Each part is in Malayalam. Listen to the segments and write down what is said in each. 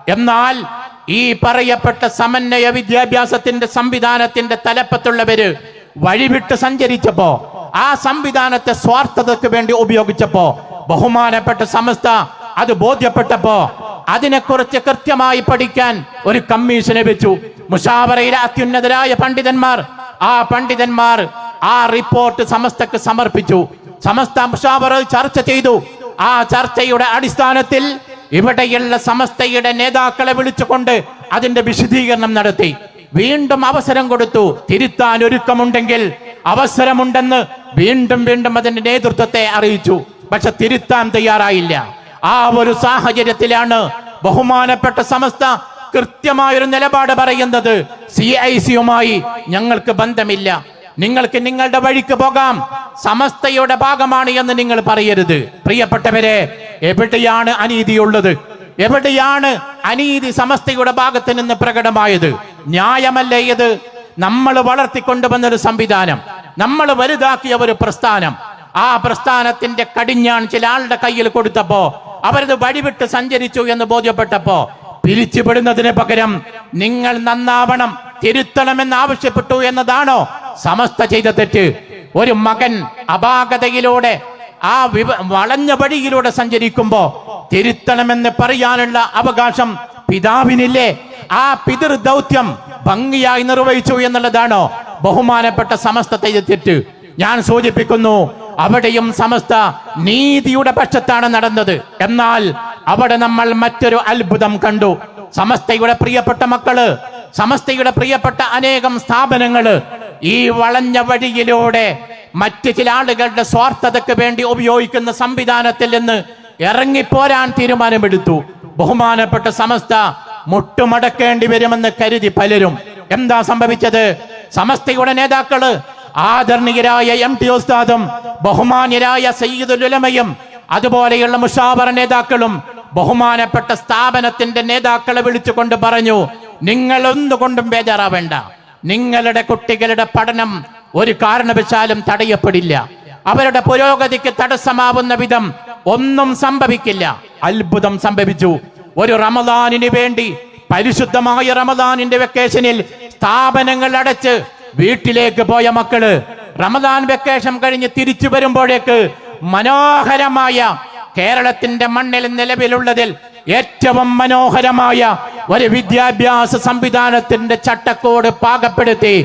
എന്നാൽ ഈ പറയപ്പെട്ട സമന്വയ വിദ്യാഭ്യാസത്തിന്റെ സംവിധാനത്തിന്റെ തലപ്പത്തുള്ളവര് വഴിവിട്ട് സഞ്ചരിച്ചപ്പോ, ആ സംവിധാനത്തെ സ്വാർത്ഥതയ്ക്ക് വേണ്ടി ഉപയോഗിച്ചപ്പോ, ബഹുമാനപ്പെട്ട സമസ്ത അത് ബോധ്യപ്പെട്ടപ്പോ അതിനെക്കുറിച്ച് കൃത്യമായി പഠിക്കാൻ ഒരു കമ്മീഷനെ വെച്ചു. മുഷാവറയിലെ അത്യുന്നതരായ പണ്ഡിതന്മാർ, ആ പണ്ഡിതന്മാർ ആ റിപ്പോർട്ട് സമസ്തക്ക് സമർപ്പിച്ചു. സമസ്ത മുഷാവറ ചർച്ച ചെയ്തു. ആ ചർച്ചയുടെ അടിസ്ഥാനത്തിൽ ഇവിടെയുള്ള സമസ്തയുടെ നേതാക്കളെ വിളിച്ചുകൊണ്ട് അതിന്റെ വിശദീകരണം നടത്തി. വീണ്ടും അവസരം കൊടുത്തു. തിരുത്താൻ ഒരുക്കമുണ്ടെങ്കിൽ അവസരമുണ്ടെന്ന് വീണ്ടും വീണ്ടും അതിന്റെ നേതൃത്വത്തെ അറിയിച്ചു. പക്ഷെ തിരുത്താൻ തയ്യാറായില്ല. ആ ഒരു സാഹചര്യത്തിലാണ് ബഹുമാനപ്പെട്ട സമസ്ത കൃത്യമായൊരു നിലപാട് പറയുന്നത്. CIC-യുമായി ഞങ്ങൾക്ക് ബന്ധമില്ല, നിങ്ങൾക്ക് നിങ്ങളുടെ വഴിക്ക് പോകാം, സമസ്തയുടെ ഭാഗമാണ് എന്ന് നിങ്ങൾ പറയരുത്. പ്രിയപ്പെട്ടവരെ, എവിടെയാണ് അനീതിയുള്ളത്? എവിടെയാണ് അനീതി സമസ്തയുടെ ഭാഗത്ത് നിന്ന് പ്രകടമായത്? ന്യായമല്ലേ ഇത്? നമ്മൾ വളർത്തിക്കൊണ്ടുവന്നൊരു സംവിധാനം, നമ്മൾ വലുതാക്കിയ ഒരു പ്രസ്ഥാനം, ആ പ്രസ്ഥാനത്തിന്റെ കടിഞ്ഞാൺ ചില ആളുടെ കയ്യിൽ കൊടുത്തപ്പോ അവരത് വഴിവിട്ട് സഞ്ചരിച്ചു എന്ന് ബോധ്യപ്പെട്ടപ്പോ പിരിച്ചുപെടുന്നതിന് പകരം നിങ്ങൾ നന്നാവണം, തിരുത്തണമെന്ന് ആവശ്യപ്പെട്ടു എന്നതാണോ സമസ്ത ചെയ്ത തെറ്റ്? ഒരു മകൻ അപാകതയിലൂടെ ആ വളഞ്ഞ വഴിയിലൂടെ സഞ്ചരിക്കുമ്പോ തിരുത്തണമെന്ന് പറയാനുള്ള അവകാശം പിതാവിനില്ലേ? ആ പിതൃ ദൗത്യം ഭംഗിയായി നിർവഹിച്ചു എന്നുള്ളതാണോ ബഹുമാനപ്പെട്ട സമസ്ത ചെയ്ത തെറ്റ്? ഞാൻ സൂചിപ്പിക്കുന്നു, അവിടെയും സമസ്ത നീതിയുടെ പക്ഷത്താണ് നടന്നത്. എന്നാൽ അവിടെ നമ്മൾ മറ്റൊരു അത്ഭുതം കണ്ടു. സമസ്തയുടെ പ്രിയപ്പെട്ട മക്കള്, സമസ്തയുടെ പ്രിയപ്പെട്ട അനേകം സ്ഥാപനങ്ങള് ഈ വളഞ്ഞ വഴിയിലൂടെ മറ്റ് ചില ആളുകളുടെ സ്വാർത്ഥതയ്ക്ക് വേണ്ടി ഉപയോഗിക്കുന്ന സംവിധാനത്തിൽ നിന്ന് ഇറങ്ങിപ്പോരാൻ തീരുമാനമെടുത്തു. ബഹുമാനപ്പെട്ട സമസ്ത മുട്ടുമടക്കേണ്ടി വരുമെന്ന് കരുതി പലരും. എന്താ സംഭവിച്ചത്? സമസ്തയുടെ നേതാക്കള്, ആദരണീയരായ MT ഉസ്താദും ബഹുമാന്യരായ സയ്യിദുൽ ഉലമയും അതുപോലെയുള്ള മുഷാവറ നേതാക്കളും ബഹുമാനപ്പെട്ട സ്ഥാപനത്തിന്റെ നേതാക്കളെ വിളിച്ചുകൊണ്ട് പറഞ്ഞു, നിങ്ങൾ ഒന്നുകൊണ്ടും ബേജാറാവേണ്ട, നിങ്ങളുടെ കുട്ടികളുടെ പഠനം ഒരു കാരണവശാലും തടയപ്പെടില്ല, അവരുടെ പുരോഗതിക്ക് തടസ്സമാവുന്ന വിധം ഒന്നും സംഭവിക്കില്ല. അത്ഭുതം സംഭവിച്ചു. ഒരു റമദാനിന് വേണ്ടി, പരിശുദ്ധമായ റമദാനിന്റെ വെക്കേഷനിൽ സ്ഥാപനങ്ങൾ അടച്ച് വീട്ടിലേക്ക് പോയ മക്കള് റമദാൻ വെക്കേഷൻ കഴിഞ്ഞ് തിരിച്ചു വരുമ്പോഴേക്ക് മനോഹരമായ, കേരളത്തിന്റെ മണ്ണിൽ നിലവിലുള്ളതിൽ ഏറ്റവും മനോഹരമായ ഒരു വിദ്യാഭ്യാസ സംവിധാനത്തിന്റെ ചട്ടക്കൂട് പാകപ്പെടുത്തി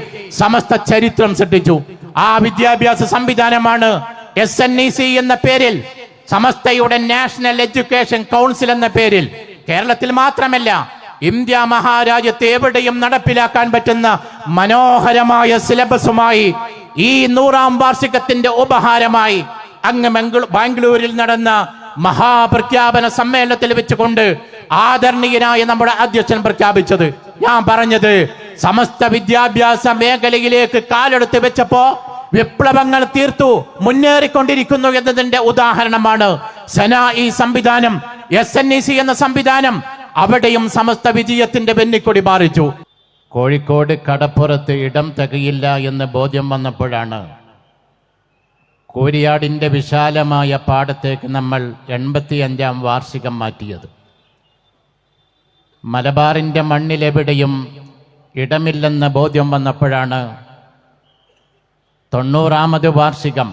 സമസ്ത ചരിത്രം സൃഷ്ടിച്ചു. ആ വിദ്യാഭ്യാസ സംവിധാനമാണ് SNEC എന്ന പേരിൽ, സമസ്തയുടെ നാഷണൽ എഡ്യൂക്കേഷൻ കൗൺസിൽ എന്ന പേരിൽ കേരളത്തിൽ മാത്രമല്ല ഇന്ത്യ മഹാരാജ്യത്ത് എവിടെയും നടപ്പിലാക്കാൻ പറ്റുന്ന മനോഹരമായ സിലബസുമായി ഈ 100ാം വാർഷികത്തിന്റെ ഉപഹാരമായി അങ്ങ് ബാംഗ്ലൂരിൽ നടന്ന മഹാപ്രഖ്യാപന സമ്മേളനത്തിൽ വെച്ചുകൊണ്ട് ആദരണീയനായ നമ്മുടെ അധ്യക്ഷൻ പ്രഖ്യാപിച്ചത്. ഞാൻ പറഞ്ഞത്, സമസ്ത വിദ്യാഭ്യാസ മേഖലയിലേക്ക് കാലെടുത്ത് വെച്ചപ്പോ വിപ്ലവങ്ങൾ തീർത്തു മുന്നേറിക്കൊണ്ടിരിക്കുന്നു എന്നതിന്റെ ഉദാഹരണമാണ് സനാഇ സംവിധാനം, SNEC എന്ന സംവിധാനം. അവിടെയും സമസ്ത വിജയത്തിന്റെ വെന്നിക്കൊടി പാറിച്ചു. കോഴിക്കോട് കടപ്പുറത്ത് ഇടം തികയില്ല എന്ന് ബോധ്യം വന്നപ്പോഴാണ് കൂരിയാടിന്റെ വിശാലമായ പാടത്തേക്ക് നമ്മൾ 85ാം വാർഷികം മാറ്റിയത്. മലബാറിന്റെ മണ്ണിലെവിടെയും ഇടമില്ലെന്ന ബോധ്യം വന്നപ്പോഴാണ് 90ാമത് വാർഷികം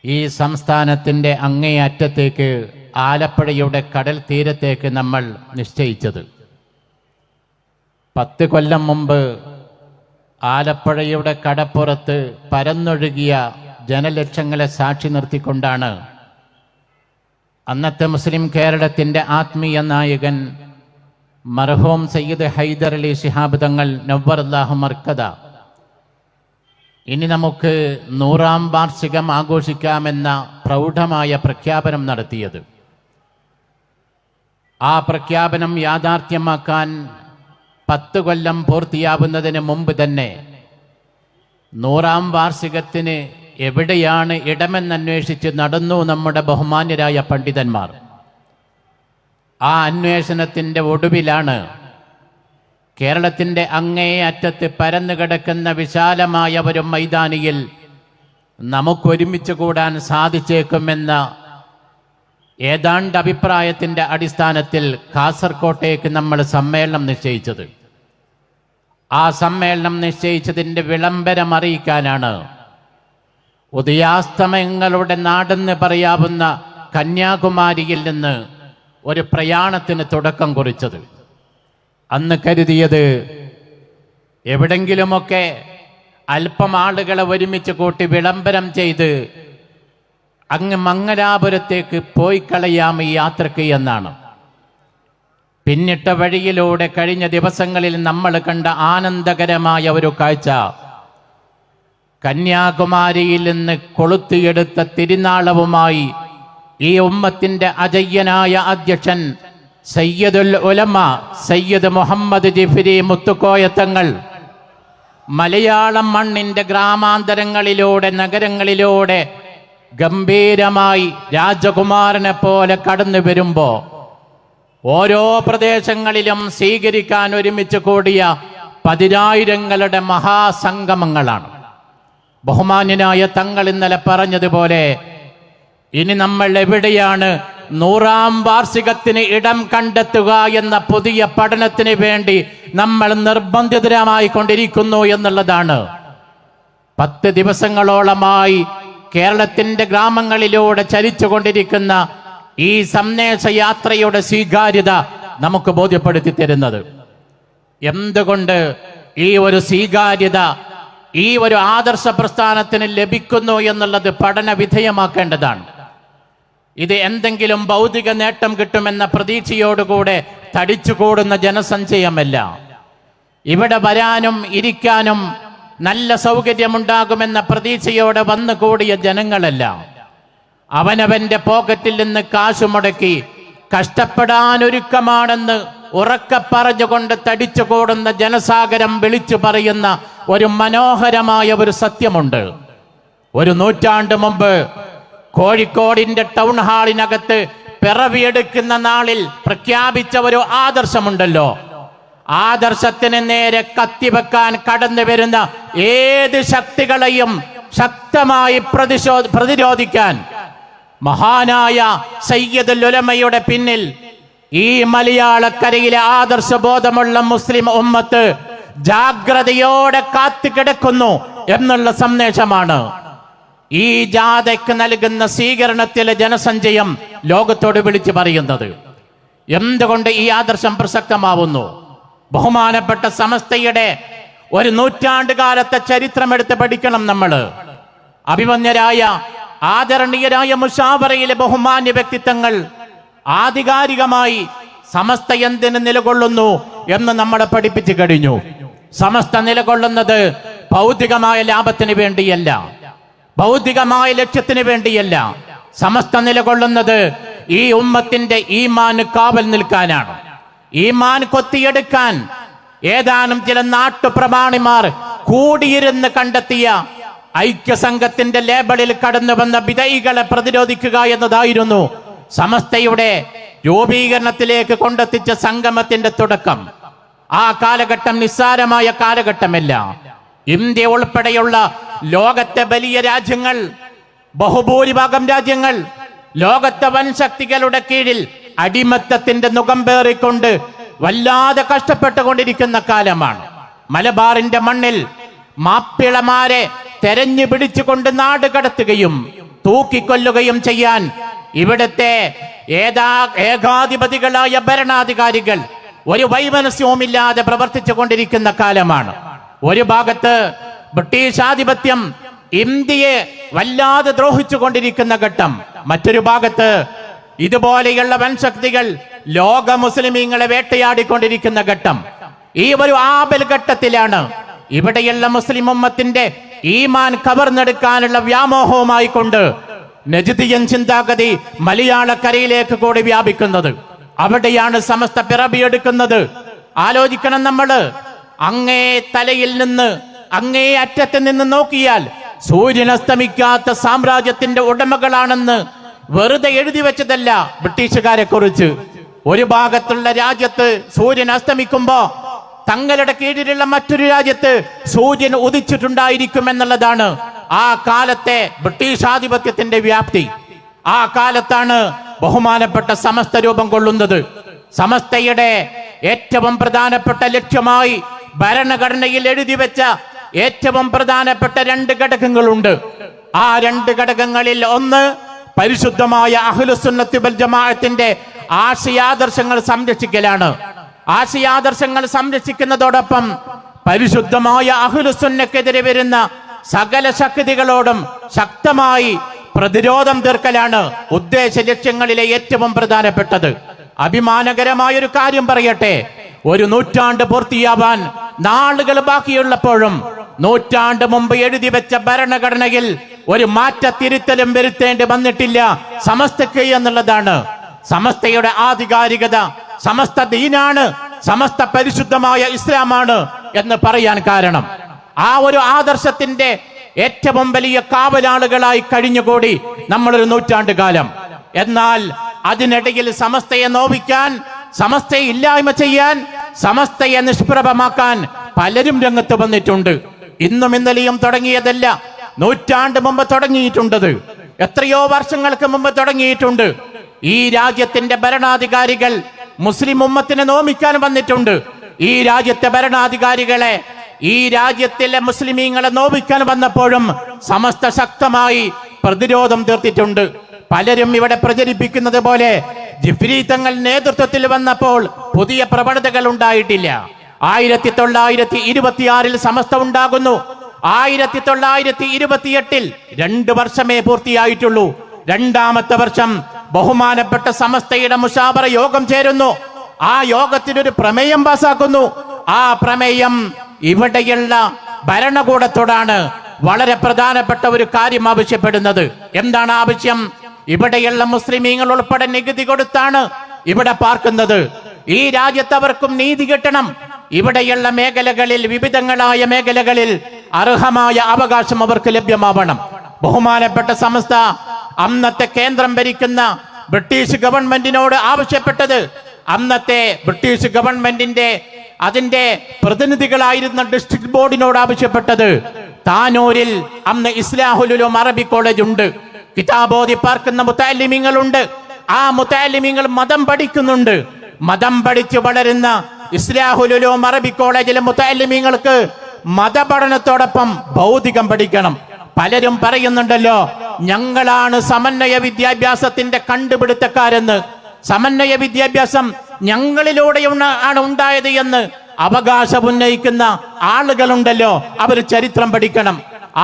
ഈ സംസ്ഥാനത്തിന്റെ അങ്ങേയറ്റത്തേക്ക്, ആലപ്പുഴയുടെ കടൽ തീരത്തേക്ക് നമ്മൾ നിശ്ചയിച്ചത്. 10 കൊല്ലം മുമ്പ് ആലപ്പുഴയുടെ കടപ്പുറത്ത് പരന്നൊഴുകിയ ജനലക്ഷങ്ങളെ സാക്ഷി നിർത്തിക്കൊണ്ടാണ് അന്നത്തെ മുസ്ലിം കേരളത്തിൻ്റെ ആത്മീയ നായകൻ മർഹൂം സയ്യിദ് ഹൈദർ അലി ശിഹാബ് തങ്ങൾ നവ്വറല്ലാഹു മർക്കദ ഇനി നമുക്ക് 100ാം വാർഷികം ആഘോഷിക്കാമെന്ന പ്രൗഢമായ പ്രഖ്യാപനം നടത്തിയത്. ആ പ്രഖ്യാപനം യാഥാർത്ഥ്യമാക്കാൻ 10 കൊല്ലം പൂർത്തിയാവുന്നതിന് മുമ്പ് തന്നെ 100ാം വാർഷികത്തിന് എവിടെയാണ് ഇടമെന്നന്വേഷിച്ച് നടന്നു നമ്മുടെ ബഹുമാന്യരായ പണ്ഡിതന്മാർ. ആ അന്വേഷണത്തിൻ്റെ ഒടുവിലാണ് കേരളത്തിൻ്റെ അങ്ങേ അറ്റത്ത് പരന്നു കിടക്കുന്ന വിശാലമായ ഒരു മൈതാനിയിൽ നമുക്കൊരുമിച്ച് കൂടാൻ സാധിച്ചേക്കുമെന്ന ഏതാണ്ട് അഭിപ്രായത്തിൻ്റെ അടിസ്ഥാനത്തിൽ കാസർകോട്ടേക്ക് നമ്മൾ സമ്മേളനം നിശ്ചയിച്ചത്. ആ സമ്മേളനം നിശ്ചയിച്ചതിൻ്റെ വിളംബരം അറിയിക്കാനാണ് ഉദയാസ്തമയങ്ങളുടെ നാടെന്ന് പറയാവുന്ന കന്യാകുമാരിയിൽ നിന്ന് ഒരു പ്രയാണത്തിന് തുടക്കം കുറിച്ചത്. അന്ന് കരുതിയത് എവിടെങ്കിലുമൊക്കെ അല്പം ആളുകളെ ഒരുമിച്ച് കൂട്ടി വിളംബരം ചെയ്ത് അങ്ങ് മംഗലാപുരത്തേക്ക് പോയി കളയാം ഈ യാത്രയ്ക്ക് എന്നാണ്. പിന്നിട്ട വഴിയിലൂടെ കഴിഞ്ഞ ദിവസങ്ങളിൽ നമ്മൾ കണ്ട ആനന്ദകരമായ ഒരു കാഴ്ച, കന്യാകുമാരിയിൽ നിന്ന് കൊളുത്തിയെടുത്ത തിരുനാളവുമായി ഈ ഉമ്മത്തിന്റെ അജയ്യനായ അധ്യക്ഷൻ സയ്യിദുൽ ഉലമ സയ്യിദ് മുഹമ്മദ് ജിഫ്രി മുത്തുക്കോയ തങ്ങൾ മലയാളം മണ്ണിന്റെ ഗ്രാമാന്തരങ്ങളിലൂടെ നഗരങ്ങളിലൂടെ ഗംഭീരമായി രാജകുമാരനെ പോലെ കടന്നു വരുമ്പോ ഓരോ പ്രദേശങ്ങളിലും സ്വീകരിക്കാൻ ഒരുമിച്ച് കൂടിയ പതിനായിരങ്ങളുടെ മഹാസംഗമങ്ങളാണ്. ബഹുമാന്യനായ തങ്ങൾ ഇന്നലെ പറഞ്ഞതുപോലെ ഇനി നമ്മൾ എവിടെയാണ് 100ാം വാർഷികത്തിന് ഇടം കണ്ടെത്തുക എന്ന പുതിയ പഠനത്തിന് വേണ്ടി നമ്മൾ നിർബന്ധിതരായി കൊണ്ടിരിക്കുന്നു എന്നുള്ളതാണ്. 10 ദിവസങ്ങളോളമായി കേരളത്തിന്റെ ഗ്രാമങ്ങളിലൂടെ ചലിച്ചുകൊണ്ടിരിക്കുന്ന ഈ സന്ദേശയാത്രയുടെ സ്വീകാര്യത നമുക്ക് ബോധ്യപ്പെടുത്തി തരുന്നത്. എന്തുകൊണ്ട് ഈ ഒരു സ്വീകാര്യത ഈ ഒരു ആദർശ പ്രസ്ഥാനത്തിന് ലഭിക്കുന്നു എന്നുള്ളത് പഠന വിധേയമാക്കേണ്ടതാണ്. ഇത് എന്തെങ്കിലും ഭൗതിക നേട്ടം കിട്ടുമെന്ന പ്രതീക്ഷയോടുകൂടെ തടിച്ചുകൂടുന്ന ജനസഞ്ചയമല്ല. ഇവിടെ വരാനും ഇരിക്കാനും നല്ല സൗകര്യമുണ്ടാകുമെന്ന പ്രതീക്ഷയോടെ വന്നുകൂടിയ ജനങ്ങളല്ല. അവനവന്റെ പോക്കറ്റിൽ നിന്ന് കാശ് മുടക്കി കഷ്ടപ്പെടാനൊരുക്കമാണെന്ന് ഉറക്കെ പറഞ്ഞുകൊണ്ട് തടിച്ചുകൂടുന്ന ജനസാഗരം വിളിച്ചു പറയുന്ന ഒരു മനോഹരമായ ഒരു സത്യമുണ്ട്. ഒരു നൂറ്റാണ്ട് മുമ്പ് കോഴിക്കോടിന്റെ ടൗൺ ഹാളിനകത്ത് പിറവിയെടുക്കുന്ന നാളിൽ പ്രഖ്യാപിച്ച ഒരു ആദർശമുണ്ടല്ലോ. ആദർശത്തിന് നേരെ കത്തിവെക്കാൻ കടന്നു വരുന്ന ഏത് ശക്തികളെയും ശക്തമായി പ്രതിരോധിക്കാൻ മഹാനായ സയ്യിദുൽ ഉലമയുടെ പിന്നിൽ ഈ മലയാളക്കരയിലെ ആദർശബോധമുള്ള മുസ്ലിം ഉമ്മത്ത് ജാഗ്രതയോടെ കാത്തുകിടക്കുന്നു എന്നുള്ള സന്ദേശമാണ് ഈ ജാഥയ്ക്ക് നൽകുന്ന സ്വീകരണത്തിലെ ജനസഞ്ചയം ലോകത്തോട് വിളിച്ചു പറയുന്നത്. എന്തുകൊണ്ട് ഈ ആദർശം പ്രസക്തമാവുന്നു? ബഹുമാനപ്പെട്ട സമസ്തയുടെ ഒരു നൂറ്റാണ്ട് കാലത്തെ ചരിത്രമെടുത്ത് പഠിക്കണം നമ്മൾ. അഭിമന്യരായ ആദരണീയരായ മുശാവറയിലെ ബഹുമാന്യ വ്യക്തിത്വങ്ങൾ ആധികാരികമായി സമസ്ത എന്തിന് നിലകൊള്ളുന്നു എന്ന് നമ്മളെ പഠിപ്പിച്ചു കഴിഞ്ഞു. സമസ്ത നിലകൊള്ളുന്നത് ഭൗതികമായ ലാഭത്തിന് വേണ്ടിയല്ല, ഭൗതികമായ ലക്ഷ്യത്തിന് വേണ്ടിയല്ല. സമസ്ത നിലകൊള്ളുന്നത് ഈ ഉമ്മത്തിന്റെ ഈമാന് കാവൽ നിൽക്കാനാണ്. ഈമാൻ കൊത്തിയെടുക്കാൻ ഏതാനും ചില നാട്ടുപ്രമാണിമാർ കൂടിയിരുന്ന് കണ്ടെത്തിയ ഐക്യസംഘത്തിന്റെ ലേബലിൽ കടന്നു വന്ന ബിദഈകളെ പ്രതിരോധിക്കുക എന്നതായിരുന്നു സമസ്തയുടെ രൂപീകരണത്തിലേക്ക് കൊണ്ടെത്തിച്ച സംഗമത്തിന്റെ തുടക്കം. ആ കാലഘട്ടം നിസ്സാരമായ കാലഘട്ടമല്ല. ഇന്ത്യ ഉൾപ്പെടെയുള്ള ലോകത്തെ വലിയ രാജ്യങ്ങൾ, ബഹുഭൂരിഭാഗം രാജ്യങ്ങൾ ലോകത്തെ വൻശക്തികളുടെ കീഴിൽ അടിമത്തത്തിന്റെ മുഖം പേറിക്കൊണ്ട് വല്ലാതെ കഷ്ടപ്പെട്ടുകൊണ്ടിരിക്കുന്ന കാലമാണ്. മലബാറിന്റെ മണ്ണിൽ മാപ്പിളമാരെ തെരഞ്ഞു പിടിച്ചുകൊണ്ട് നാട് കടത്തുകയും തൂക്കിക്കൊല്ലുകയും ചെയ്യാൻ ഇവിടുത്തെ ഏകാധിപതികളായ ഭരണാധികാരികൾ ഒരു വൈമനസ്യവുമില്ലാതെ പ്രവർത്തിച്ചു കൊണ്ടിരിക്കുന്ന കാലമാണ്. ഒരു ഭാഗത്ത് ബ്രിട്ടീഷ് ആധിപത്യം ഇന്ത്യയെ വല്ലാതെ ദ്രോഹിച്ചു കൊണ്ടിരിക്കുന്ന ഘട്ടം, മറ്റൊരു ഭാഗത്ത് ഇതുപോലെയുള്ള വൻശക്തികൾ ലോക മുസ്ലിമീങ്ങളെ വേട്ടയാടിക്കൊണ്ടിരിക്കുന്ന ഘട്ടം. ഈ ഒരു ആപൽ ഘട്ടത്തിലാണ് ഇവിടെയുള്ള മുസ്ലിം ഉമ്മത്തിന്റെ ഈമാൻ കവർന്നെടുക്കാനുള്ള വ്യാമോഹവുമായി കൊണ്ട് നജ്ദിയൻ ചിന്താഗതി മലയാളക്കരയിലേക്ക് കൂടി വ്യാപിക്കുന്നത്. അവിടെയാണ് സമസ്ത പിറവിയെടുക്കുന്നത്. ആലോചിക്കണം നമ്മള്. അങ്ങേ തലയിൽ നിന്ന് അങ്ങേ അറ്റത്ത് നിന്ന് നോക്കിയാൽ സൂര്യൻ അസ്തമിക്കാത്ത സാമ്രാജ്യത്തിന്റെ ഉടമകളാണെന്ന് വെറുതെ എഴുതി വെച്ചതല്ല ബ്രിട്ടീഷുകാരെ കുറിച്ച്. ഒരു ഭാഗത്തുള്ള രാജ്യത്ത് സൂര്യൻ അസ്തമിക്കുമ്പോ തങ്ങളുടെ കീഴിലുള്ള മറ്റൊരു രാജ്യത്ത് സൂര്യൻ ഉദിച്ചിട്ടുണ്ടായിരിക്കും എന്നുള്ളതാണ് ആ കാലത്തെ ബ്രിട്ടീഷ് ആധിപത്യത്തിന്റെ വ്യാപ്തി. ആ കാലത്താണ് ബഹുമാനപ്പെട്ട സമസ്ത രൂപം കൊള്ളുന്നത്. സമസ്തയുടെ ഏറ്റവും പ്രധാനപ്പെട്ട ലക്ഷ്യമായി ഭരണഘടനയിൽ എഴുതി വെച്ച ഏറ്റവും പ്രധാനപ്പെട്ട 2 ഘടകങ്ങളുണ്ട്. ആ 2 ഘടകങ്ങളിൽ ഒന്ന് പരിശുദ്ധമായ അഹ്ലുസുന്നത്തി വൽ ജമാഅത്തിന്റെ ആശയാദർശങ്ങൾ സംരക്ഷിക്കലാണ്. ആശയാദർശങ്ങൾ സംരക്ഷിക്കുന്നതോടൊപ്പം പരിശുദ്ധമായ അഹ്ലുസുന്നക്കെതിരെ വരുന്ന സകല ശക്തികളോടും ശക്തമായി പ്രതിരോധം തീർക്കലാണ് ഉദ്ദേശ ലക്ഷ്യങ്ങളിലെ ഏറ്റവും പ്രധാനപ്പെട്ടത്. അഭിമാനകരമായൊരു കാര്യം പറയട്ടെ, ഒരു നൂറ്റാണ്ട് പൂർത്തിയാവാൻ നാളുകൾ ബാക്കിയുള്ളപ്പോഴും നൂറ്റാണ്ട് മുമ്പ് എഴുതി വെച്ച ഭരണഘടനയിൽ ഒരു തിരുത്തലും വരുത്തേണ്ടി വന്നിട്ടില്ല സമസ്തയ്ക്ക് എന്നുള്ളതാണ്. സമസ്തയുടെ ആധികാരികത സമസ്ത ദീനാണ്, സമസ്ത പരിശുദ്ധമായ ഇസ്ലാമാണ് എന്ന് പറയാൻ കാരണം ആ ഒരു ആദർശത്തിന്റെ ഏറ്റവും വലിയ കാവലാളുകളായി കഴിഞ്ഞുകൂടി നമ്മളൊരു നൂറ്റാണ്ട് കാലം. എന്നാൽ അതിനിടയിൽ സമസ്തയെ നോവിക്കാൻ, സമസ്തയെ ഇല്ലായ്മ ചെയ്യാൻ, സമസ്തയെ നിഷ്പ്രഭമാക്കാൻ പലരും രംഗത്ത് വന്നിട്ടുണ്ട്. ഇന്നും ഇന്നലെയും തുടങ്ങിയതല്ല, നൂറ്റാണ്ട് മുമ്പ് തുടങ്ങിയിട്ടുണ്ടത്, എത്രയോ വർഷങ്ങൾക്ക് മുമ്പ് തുടങ്ങിയിട്ടുണ്ട്. ഈ രാജ്യത്തിന്റെ ഭരണാധികാരികൾ മുസ്ലിം ഉമ്മത്തിനെ നോമിക്കാൻ വന്നിട്ടുണ്ട്. ഈ രാജ്യത്തെ ഭരണാധികാരികളെ, ഈ രാജ്യത്തിലെ മുസ്ലിമീങ്ങളെ നോവിക്കാൻ വന്നപ്പോഴും സമസ്ത ശക്തമായി പ്രതിരോധം തീർത്തിട്ടുണ്ട്. പലരും ഇവിടെ പ്രചരിപ്പിക്കുന്നത് പോലെ ജിഫ്രി തങ്ങൾ നേതൃത്വത്തിൽ വന്നപ്പോൾ പുതിയ പ്രവണതകൾ ഉണ്ടായിട്ടില്ല. 1926 സമസ്ത ഉണ്ടാകുന്നു. 1928 2 വർഷമേ പൂർത്തിയായിട്ടുള്ളൂ. 2ാമത്തെ വർഷം ബഹുമാനപ്പെട്ട സമസ്തയുടെ മുശാവറ യോഗം ചേരുന്നു. ആ യോഗത്തിനൊരു പ്രമേയം പാസാക്കുന്നു. ആ പ്രമേയം ഇവിടെയുള്ള ഭരണകൂടത്തോടാണ് വളരെ പ്രധാനപ്പെട്ട ഒരു കാര്യം ആവശ്യപ്പെടുന്നത്. എന്താണ് ആവശ്യം? ഇവിടെയുള്ള മുസ്ലിമീങ്ങൾ ഉൾപ്പെടെ നികുതി കൊടുത്താണ് ഇവിടെ പാർക്കുന്നത്. ഈ രാജ്യത്തവർക്കും നീതി കിട്ടണം. ഇവിടെയുള്ള മേഖലകളിൽ, വിവിധങ്ങളായ മേഖലകളിൽ അർഹമായ അവകാശം അവർക്ക് ലഭ്യമാവണം. ബഹുമാനപ്പെട്ട സമസ്ത അന്നത്തെ കേന്ദ്രം ഭരിക്കുന്ന ബ്രിട്ടീഷ് ഗവൺമെന്റിനോട് ആവശ്യപ്പെട്ടത്, അന്നത്തെ ബ്രിട്ടീഷ് ഗവൺമെന്റിന്റെ അതിന്റെ പ്രതിനിധികളായിരുന്ന ഡിസ്ട്രിക്ട് ബോർഡിനോട് ആവശ്യപ്പെട്ടത്, താനൂരിൽ അന്ന് ഇസ്ലാഹുൽ ഉലൂം അറബി കോളേജ് ഉണ്ട്, കിതാബോധി പാർക്കുന്ന മുതഅല്ലിമീങ്ങളുണ്ട്. ആ മുതഅല്ലിമീങ്ങൾ മതം പഠിക്കുന്നുണ്ട്. മതം പഠിച്ചു വളരുന്ന ഇസ്ലാഹുൽ ഉലൂം അറബി കോളേജിലെ മുതഅല്ലിമീങ്ങൾക്ക് മതപഠനത്തോടൊപ്പം ഭൗതികം പഠിക്കണം. പലരും പറയുന്നുണ്ടല്ലോ, ഞങ്ങളാണ് സമന്വയ വിദ്യാഭ്യാസത്തിന്റെ കണ്ടുപിടുത്തക്കാരെന്ന്. സമന്വയ വിദ്യാഭ്യാസം ഞങ്ങളിലൂടെയാണ് ഉണ്ടായത് എന്ന് അവകാശം ഉന്നയിക്കുന്ന ആളുകളുണ്ടല്ലോ, അവർ ചരിത്രം പഠിക്കണം.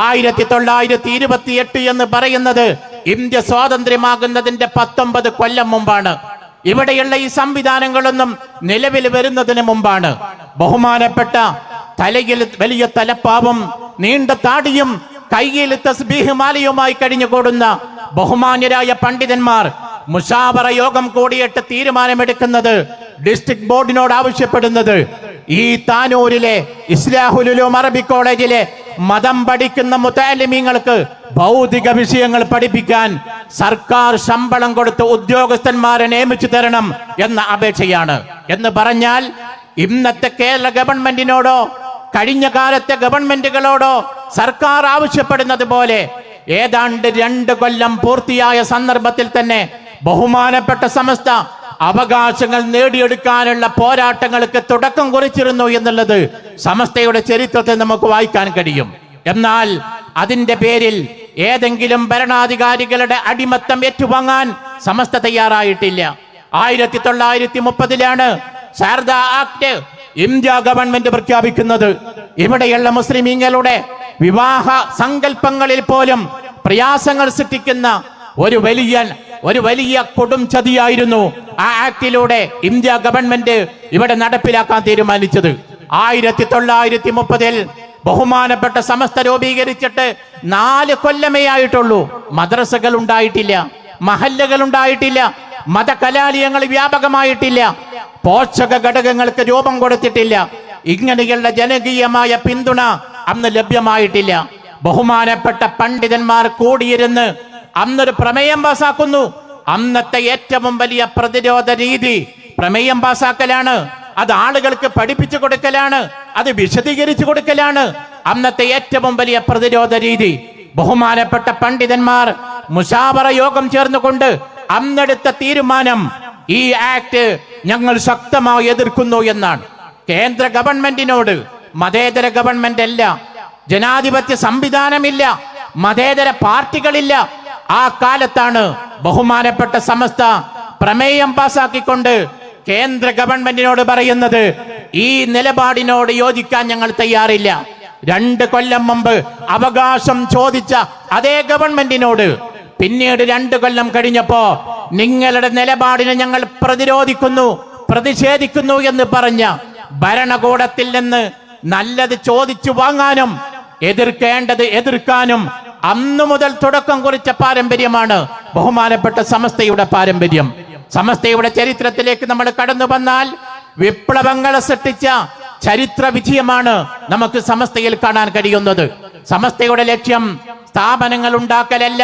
1928 എന്ന് പറയുന്നത് ഇന്ത്യ സ്വാതന്ത്ര്യമാകുന്നതിന്റെ 19 കൊല്ലം മുമ്പാണ്. ഇവിടെയുള്ള ഈ സംവിധാനങ്ങളൊന്നും നിലവിൽ വരുന്നതിന് മുമ്പാണ്. ബഹുമാനപ്പെട്ട തലയിൽ വലിയ തലപ്പാവും നീണ്ട താടിയും കൈയിൽ തസ്ബീഹ് മാലയുമായി കഴിഞ്ഞുകൂടുന്ന ബഹുമാന്യരായ പണ്ഡിതന്മാർ മുശാവറ യോഗം കൂടിയിട്ട് തീരുമാനമെടുക്കുന്നത്, ഡിസ്ട്രിക്ട് ബോർഡിനോട് ആവശ്യപ്പെടുന്നത്, ഈ താനൂരിലെ ഇസ്ലാഹുൽ ഉലൂം അറബി കോളേജിലെ മതം പഠിക്കുന്ന മുതഅല്ലിമീങ്ങൾക്ക് ഭൗതിക വിഷയങ്ങൾ പഠിപ്പിക്കാൻ സർക്കാർ ശമ്പളം കൊടുത്ത് ഉദ്യോഗസ്ഥന്മാരെ നിയമിച്ചു തരണം എന്ന അപേക്ഷയാണ്. എന്ന് പറഞ്ഞാൽ ഇന്നത്തെ കേരള ഗവൺമെന്റിനോടോ കഴിഞ്ഞ കാലത്തെ ഗവൺമെന്റുകളോടോ സർക്കാർ ആവശ്യപ്പെടുന്നത് പോലെ ഏതാണ്ട് 2 കൊല്ലം പൂർത്തിയായ സന്ദർഭത്തിൽ തന്നെ ബഹുമാനപ്പെട്ട സമസ്ത അവകാശങ്ങൾ നേടിയെടുക്കാനുള്ള പോരാട്ടങ്ങൾക്ക് തുടക്കം കുറിച്ചിരുന്നു എന്നുള്ളത് സമസ്തയുടെ ചരിത്രത്തെ നമുക്ക് വായിക്കാൻ കഴിയും. എന്നാൽ അതിന്റെ പേരിൽ ഏതെങ്കിലും ഭരണാധികാരികളുടെ അടിമത്തം ഏറ്റുവാങ്ങാൻ സമസ്ത തയ്യാറായിട്ടില്ല. 1930 ശാരദ ആക്ട് ഇന്ത്യ ഗവൺമെന്റ് പ്രഖ്യാപിക്കുന്നത്. ഇവിടെയുള്ള മുസ്ലിമീങ്ങളുടെ വിവാഹ സങ്കല്പങ്ങളിൽ പോലും പ്രയാസങ്ങൾ സൃഷ്ടിക്കുന്ന ഒരു വലിയ കൊടും ചതിയായിരുന്നു ആ ആക്ടിലൂടെ ഇന്ത്യ ഗവൺമെന്റ് ഇവിടെ നടപ്പിലാക്കാൻ തീരുമാനിച്ചത്. 1930 ബഹുമാനപ്പെട്ട സമസ്ത രൂപീകരിച്ചിട്ട് 4 കൊല്ലമേ ആയിട്ടുള്ളൂ. മദ്രസകൾ ഉണ്ടായിട്ടില്ല, മഹല്ലുകൾ ഉണ്ടായിട്ടില്ല, മതകലാലയങ്ങൾ വ്യാപകമായിട്ടില്ല, പോഷക ഘടകങ്ങൾക്ക് രൂപം കൊടുത്തിട്ടില്ല. ഇങ്ങനെയുള്ള ജനകീയമായ പിന്തുണ അന്ന് ലഭ്യമായിട്ടില്ല. ബഹുമാനപ്പെട്ട പണ്ഡിതന്മാർ കൂടിയിരുന്ന് അന്നൊരു പ്രമേയം പാസാക്കുന്നു. അന്നത്തെ ഏറ്റവും വലിയ പ്രതിരോധ രീതി പ്രമേയം പാസാക്കലാണ്. അത് ആളുകൾക്ക് പഠിപ്പിച്ചു കൊടുക്കലാണ്, അത് വിശദീകരിച്ചു കൊടുക്കലാണ് അന്നത്തെ ഏറ്റവും വലിയ പ്രതിരോധ രീതി. ബഹുമാനപ്പെട്ട പണ്ഡിതന്മാർ മുശാവറ യോഗം ചേർന്നുകൊണ്ട് അന്നെടുത്ത തീരുമാനം ഈ ആക്ട് ഞങ്ങൾ ശക്തമായി എതിർക്കുന്നു എന്നാണ്. കേന്ദ്ര ഗവൺമെന്റിനോട്, മതേതര ഗവൺമെന്റ് അല്ല, ജനാധിപത്യ സംവിധാനമില്ല, മതേതര പാർട്ടികളില്ല, ആ കാലത്താണ് ബഹുമാനപ്പെട്ട സമസ്ത പ്രമേയം പാസാക്കിക്കൊണ്ട് കേന്ദ്ര ഗവൺമെന്റിനോട് പറയുന്നത് ഈ നിലപാടിനോട് യോജിക്കാൻ ഞങ്ങൾ തയ്യാറില്ല. 2 കൊല്ലം മുമ്പ് അവകാശം ചോദിച്ച അതേ ഗവൺമെന്റിനോട് പിന്നീട് 2 കൊല്ലം കഴിഞ്ഞപ്പോ നിങ്ങളുടെ നിലപാടിനെ ഞങ്ങൾ പ്രതിഷേധിക്കുന്നു എന്ന് പറഞ്ഞ ഭരണകൂടത്തിൽ നിന്ന് നല്ലത് ചോദിച്ചു വാങ്ങാനും എതിർക്കേണ്ടത് എതിർക്കാനും അന്നു മുതൽ തുടക്കം കുറിച്ച പാരമ്പര്യമാണ് ബഹുമാനപ്പെട്ട സമസ്തയുടെ പാരമ്പര്യം. സമസ്തയുടെ ചരിത്രത്തിലേക്ക് നമ്മൾ കടന്നു വന്നാൽ വിപ്ലവങ്ങളെ സൃഷ്ടിച്ച ചരിത്ര വിജയമാണ് നമുക്ക് സമസ്തയിൽ കാണാൻ കഴിയുന്നത്. സമസ്തയുടെ ലക്ഷ്യം സ്ഥാപനങ്ങൾ ഉണ്ടാക്കലല്ല,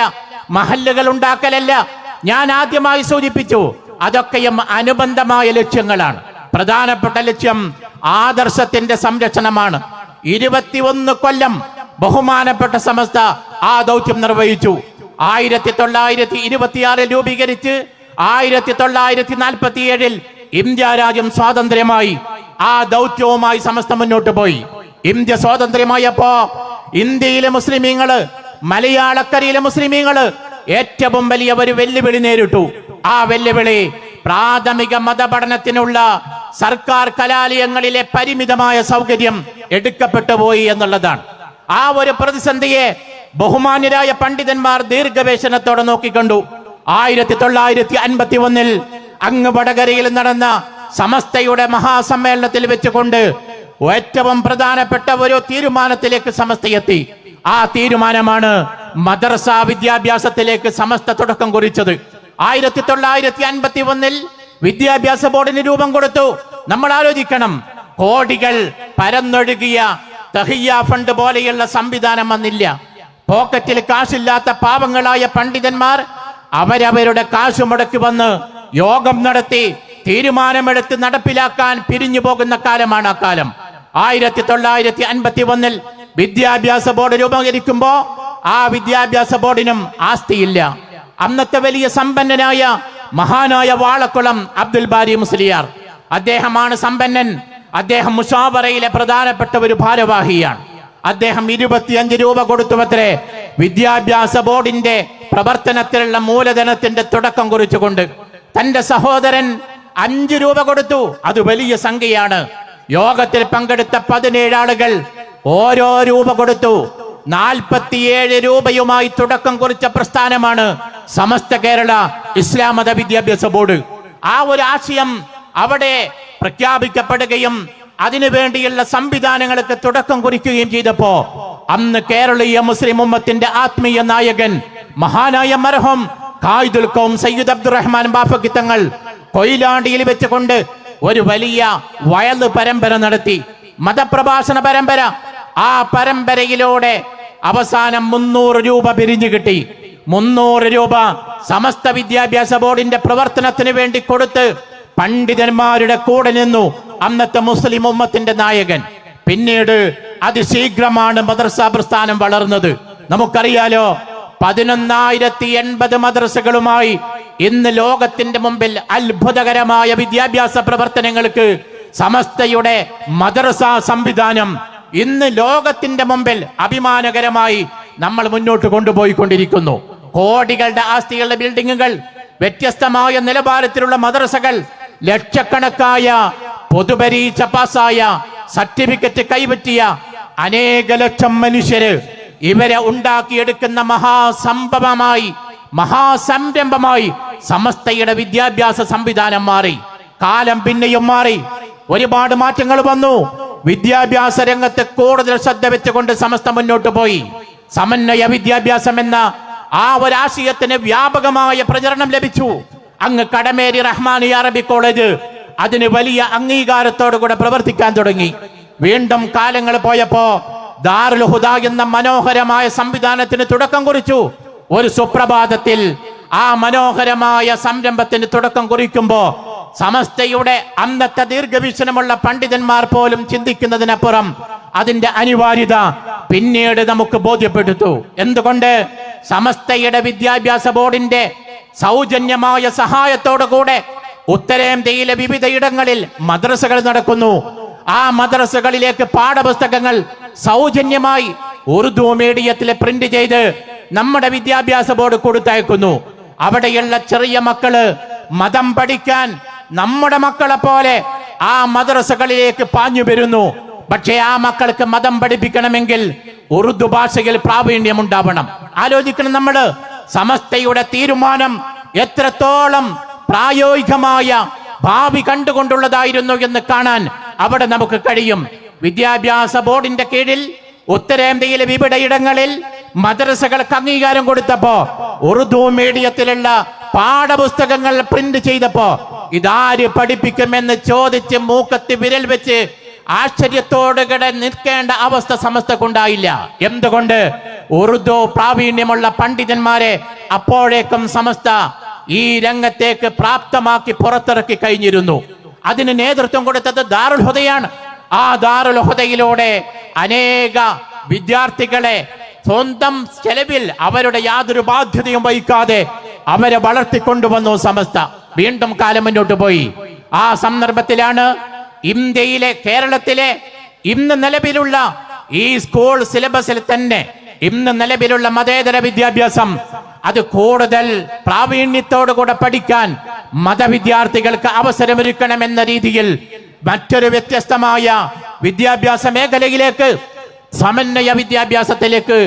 മഹല്ലുകൾ ഉണ്ടാക്കലല്ല. ഞാൻ ആദ്യമായി സൂചിപ്പിച്ചു, അതൊക്കെയും അനുബന്ധമായ ലക്ഷ്യങ്ങളാണ്. പ്രധാനപ്പെട്ട ലക്ഷ്യം ആദർശത്തിന്റെ സംരക്ഷണമാണ്. 21 കൊല്ലം ബഹുമാനപ്പെട്ട സമസ്ത ആ ദൗത്യം നിർവഹിച്ചു. 1926 രൂപീകരിച്ച് 1947 ഇന്ത്യ രാജ്യം സ്വാതന്ത്ര്യമായി. ആ ദൗത്യവുമായി സമസ്ത മുന്നോട്ട് പോയി. ഇന്ത്യ സ്വാതന്ത്ര്യമായപ്പോ ഇന്ത്യയിലെ മുസ്ലിമീങ്ങള്, മലയാളക്കരയിലെ മുസ്ലിമീങ്ങള് ഏറ്റവും വലിയ ഒരു വെല്ലുവിളി നേരിട്ടു. ആ വെല്ലുവിളി പ്രാഥമിക മതപഠനത്തിനുള്ള സർക്കാർ കലാലയങ്ങളിലെ പരിമിതമായ സൗകര്യം എടുക്കപ്പെട്ടു പോയി എന്നുള്ളതാണ്. ആ ഒരു പ്രതിസന്ധിയെ ബഹുമാന്യരായ പണ്ഡിതന്മാർ ദീർഘവേശനത്തോടെ നോക്കിക്കണ്ടു. 1951 അങ്ങ് വടകരയിൽ നടന്ന സമസ്തയുടെ മഹാസമ്മേളനത്തിൽ വെച്ചുകൊണ്ട് ഏറ്റവും പ്രധാനപ്പെട്ട ഒരു തീരുമാനത്തിലേക്ക് സമസ്തയെത്തി. ആ തീരുമാനമാണ് മദ്രസ വിദ്യാഭ്യാസത്തിലേക്ക് സമസ്ത തുടക്കം കുറിച്ചത്. 1951 വിദ്യാഭ്യാസ ബോർഡിന് രൂപം കൊടുത്തു. നമ്മൾ ആലോചിക്കണം, കോടികൾ പരന്നൊഴുകിയ തഹിയ്യ ഫണ്ട് പോലെയുള്ള സംവിധാനം വന്നില്ല. പോക്കറ്റിൽ കാശില്ലാത്ത പാവങ്ങളായ പണ്ഡിതന്മാർ അവരവരുടെ കാശ് മുടക്കി വന്ന് യോഗം നടത്തി തീരുമാനമെടുത്ത് നടപ്പിലാക്കാൻ പിരിഞ്ഞു പോകുന്ന കാലമാണ് ആ കാലം. 1951 വിദ്യാഭ്യാസ ബോർഡ് രൂപീകരിക്കുമ്പോ ആ വിദ്യാഭ്യാസ ബോർഡിനും ആസ്തിയില്ല. അന്നത്തെ വലിയ സമ്പന്നനായ മഹാനായ വാളക്കുളം അബ്ദുൽ ബാരി മുസ്ലിയാർ, അദ്ദേഹമാണ് സമ്പന്നൻ. അദ്ദേഹം മുശാവറയിലെ പ്രധാനപ്പെട്ട ഒരു ഭാരവാഹിയാണ്. അദ്ദേഹം 25 രൂപ കൊടുത്തുവത്രേ വിദ്യാഭ്യാസ ബോർഡിന്റെ പ്രവർത്തനത്തിലുള്ള മൂലധനത്തിന്റെ തുടക്കം കുറിച്ചുകൊണ്ട്. തന്റെ സഹോദരൻ 5 രൂപ കൊടുത്തു. അത് വലിയ സംഖ്യയാണ്. യോഗത്തിൽ പങ്കെടുത്ത 17 ആളുകൾ ഓരോ രൂപ കൊടുത്തു. 47 രൂപയുമായി തുടക്കം കുറിച്ച പ്രസ്ഥാനമാണ് സമസ്ത കേരള ഇസ്ലാം മത വിദ്യാഭ്യാസ ബോർഡ്. ആ ഒരു ആശയം അവിടെ പ്രഖ്യാപിക്കപ്പെടുകയും അതിനുവേണ്ടിയുള്ള സംവിധാനങ്ങൾക്ക് തുടക്കം കുറിക്കുകയും ചെയ്തപ്പോ അന്ന് കേരളീയ മുസ്ലിം ഉമ്മത്തിന്റെ ആത്മീയ നായകൻ മഹാനായ മർഹൂം ഖായിദുൽ ഖൗം സയ്യിദ് അബ്ദുറഹ്മാൻ ബാഫഖി തങ്ങൾ കൊയിലാണ്ടിയിൽ വെച്ചുകൊണ്ട് ഒരു വലിയ വയല് പരമ്പര നടത്തി, മതപ്രഭാഷണ പരമ്പര. ആ പരമ്പരയിലൂടെ അവസാനം 300 രൂപ പിരിഞ്ഞു കിട്ടി. 300 രൂപ സമസ്ത വിദ്യാഭ്യാസ ബോർഡിന്റെ പ്രവർത്തനത്തിന് വേണ്ടി കൊടുത്ത് പണ്ഡിതന്മാരുടെ കൂടെ നിന്നു അന്നത്തെ മുസ്ലിം ഉമ്മത്തിന്റെ നായകൻ. പിന്നീട് അതിശീഘ്രമാണ് മദ്രസ പ്രസ്ഥാനം വളർന്നത്. നമുക്കറിയാലോ, 11,080 മദ്രസകളുമായി ഇന്ന് ലോകത്തിന്റെ മുമ്പിൽ അത്ഭുതകരമായ വിദ്യാഭ്യാസ പ്രവർത്തനങ്ങൾക്ക് സമസ്തയുടെ മദ്രസ സംവിധാനം ഇന്ന് ലോകത്തിന്റെ മുമ്പിൽ അഭിമാനകരമായി നമ്മൾ മുന്നോട്ട് കൊണ്ടുപോയിക്കൊണ്ടിരിക്കുന്നു. കോടികളുടെ ആസ്തികളുടെ ബിൽഡിങ്ങുകൾ, വ്യത്യസ്തമായ നിലവാരത്തിലുള്ള മദ്രസകൾ, ലക്ഷക്കണക്കായ പൊതുപരീക്ഷ പാസ്സായ സർട്ടിഫിക്കറ്റ് കൈപ്പറ്റിയ അനേക ലക്ഷം മനുഷ്യര് ഇവരെ ഉണ്ടാക്കിയെടുക്കുന്ന മഹാസംഭവമായി, മഹാസംരംഭമായി സമസ്തയുടെ വിദ്യാഭ്യാസ സംവിധാനം മാറി. കാലം പിന്നെയും മാറി, ഒരുപാട് മാറ്റങ്ങൾ വന്നു. വിദ്യാഭ്യാസ രംഗത്ത് കൂടുതൽ ശ്രദ്ധ വെച്ചുകൊണ്ട് സമസ്ത മുന്നോട്ട് പോയി. സമന്വയ വിദ്യാഭ്യാസം എന്ന ആ ഒരാശയത്തിന് വ്യാപകമായ പ്രചരണം ലഭിച്ചു. അങ്ങ് കടമേരി റഹ്മാനിയ അറബി കോളേജ് അതിന് വലിയ അംഗീകാരത്തോടുകൂടെ പ്രവർത്തിക്കാൻ തുടങ്ങി. വീണ്ടും കാലങ്ങൾ പോയപ്പോ ദാറുൽ ഹുദ എന്ന മനോഹരമായ സംവിധാനത്തിന് തുടക്കം കുറിച്ചു. ഒരു സുപ്രഭാതത്തിൽ ആ മനോഹരമായ സംരംഭത്തിന് തുടക്കം കുറിക്കുമ്പോ സമസ്തയുടെ അന്നത്തെ ദീർഘവീക്ഷണമുള്ള പണ്ഡിതന്മാർ പോലും ചിന്തിക്കുന്നതിനപ്പുറം അതിന്റെ അനിവാര്യത പിന്നീട് നമുക്ക് ബോധ്യപ്പെടുത്തു. എന്തുകൊണ്ട്? സമസ്തയുടെ വിദ്യാഭ്യാസ ബോർഡിന്റെ സൗജന്യമായ സഹായത്തോടുകൂടെ ഉത്തരേന്ത്യയിലെ വിവിധ ഇടങ്ങളിൽ മദ്രസകൾ നടക്കുന്നു. ആ മദ്രസകളിലേക്ക് പാഠപുസ്തകങ്ങൾ സൗജന്യമായി ഉറുദു മീഡിയത്തിൽ പ്രിന്റ് ചെയ്ത് നമ്മുടെ വിദ്യാഭ്യാസ ബോർഡ് കൊടുത്തയക്കുന്നു. അവിടെയുള്ള ചെറിയ മക്കള് മതം പഠിക്കാൻ നമ്മുടെ മക്കളെ പോലെ ആ മദ്രസകളിലേക്ക് പാഞ്ഞു വരുന്നു. പക്ഷേ ആ മക്കൾക്ക് മതം പഠിപ്പിക്കണമെങ്കിൽ ഉറുദു ഭാഷയിൽ പ്രാവീണ്യം ഉണ്ടാവണം. ആലോചിക്കണം, നമ്മള് സമസ്തയുടെ തീരുമാനം എത്രത്തോളം പ്രായോഗികമായ ഭാവി കണ്ടുകൊണ്ടുള്ളതായിരുന്നു എന്ന് കാണാൻ അവിടെ നമുക്ക് കഴിയും. വിദ്യാഭ്യാസ ബോർഡിന്റെ കീഴിൽ ഉത്തരേന്ത്യയിലെ വിവിധ ഇടങ്ങളിൽ മദ്രസകൾക്ക് അംഗീകാരം കൊടുത്തപ്പോ ഉറുദു മീഡിയത്തിലുള്ള പാഠപുസ്തകങ്ങൾ പ്രിന്റ് ചെയ്തപ്പോ ഇതാര് പഠിപ്പിക്കുമെന്ന് ചോദിച്ച് മൂക്കത്തി വിരൽ വെച്ച് ആശ്ചര്യത്തോടുകൂടെ നിൽക്കേണ്ട അവസ്ഥ സമസ്തക്കുണ്ടായില്ല. എന്തുകൊണ്ട്? ഉറുദു പ്രാവീണ്യമുള്ള പണ്ഡിതന്മാരെ അപ്പോഴേക്കും സമസ്ത ഈ രംഗത്തേക്ക് പ്രാപ്തമാക്കി പുറത്തിറക്കി കഴിഞ്ഞിരുന്നു. അതിന് നേതൃത്വം കൊടുത്തത് ദാറുൽ ഹുദയാണ്. ആ ദാറുൽ ഹുദയിലൂടെ അനേക വിദ്യാർത്ഥികളെ സ്വന്തം ചെലവിൽ അവരുടെ യാതൊരു ബാധ്യതയും വഹിക്കാതെ അവരെ വളർത്തിക്കൊണ്ടുവന്നു സമസ്ത. വീണ്ടും കാലം മുന്നോട്ട് പോയി. ആ സന്ദർഭത്തിലാണ് ഇന്ത്യയിലെ കേരളത്തിലെ ഇന്ന് നിലവിലുള്ള ഈ സ്കൂൾ സിലബസിൽ തന്നെ ഇന്ന് നിലവിലുള്ള മതേതര വിദ്യാഭ്യാസം അത് കൂടുതൽ പ്രാവീണ്യത്തോടുകൂടെ പഠിക്കാൻ മതവിദ്യാർത്ഥികൾക്ക് അവസരമൊരുക്കണമെന്ന രീതിയിൽ മറ്റൊരു വ്യത്യസ്തമായ വിദ്യാഭ്യാസ മേഖലയിലേക്ക്, സമന്വയ വിദ്യാഭ്യാസത്തിലേക്ക്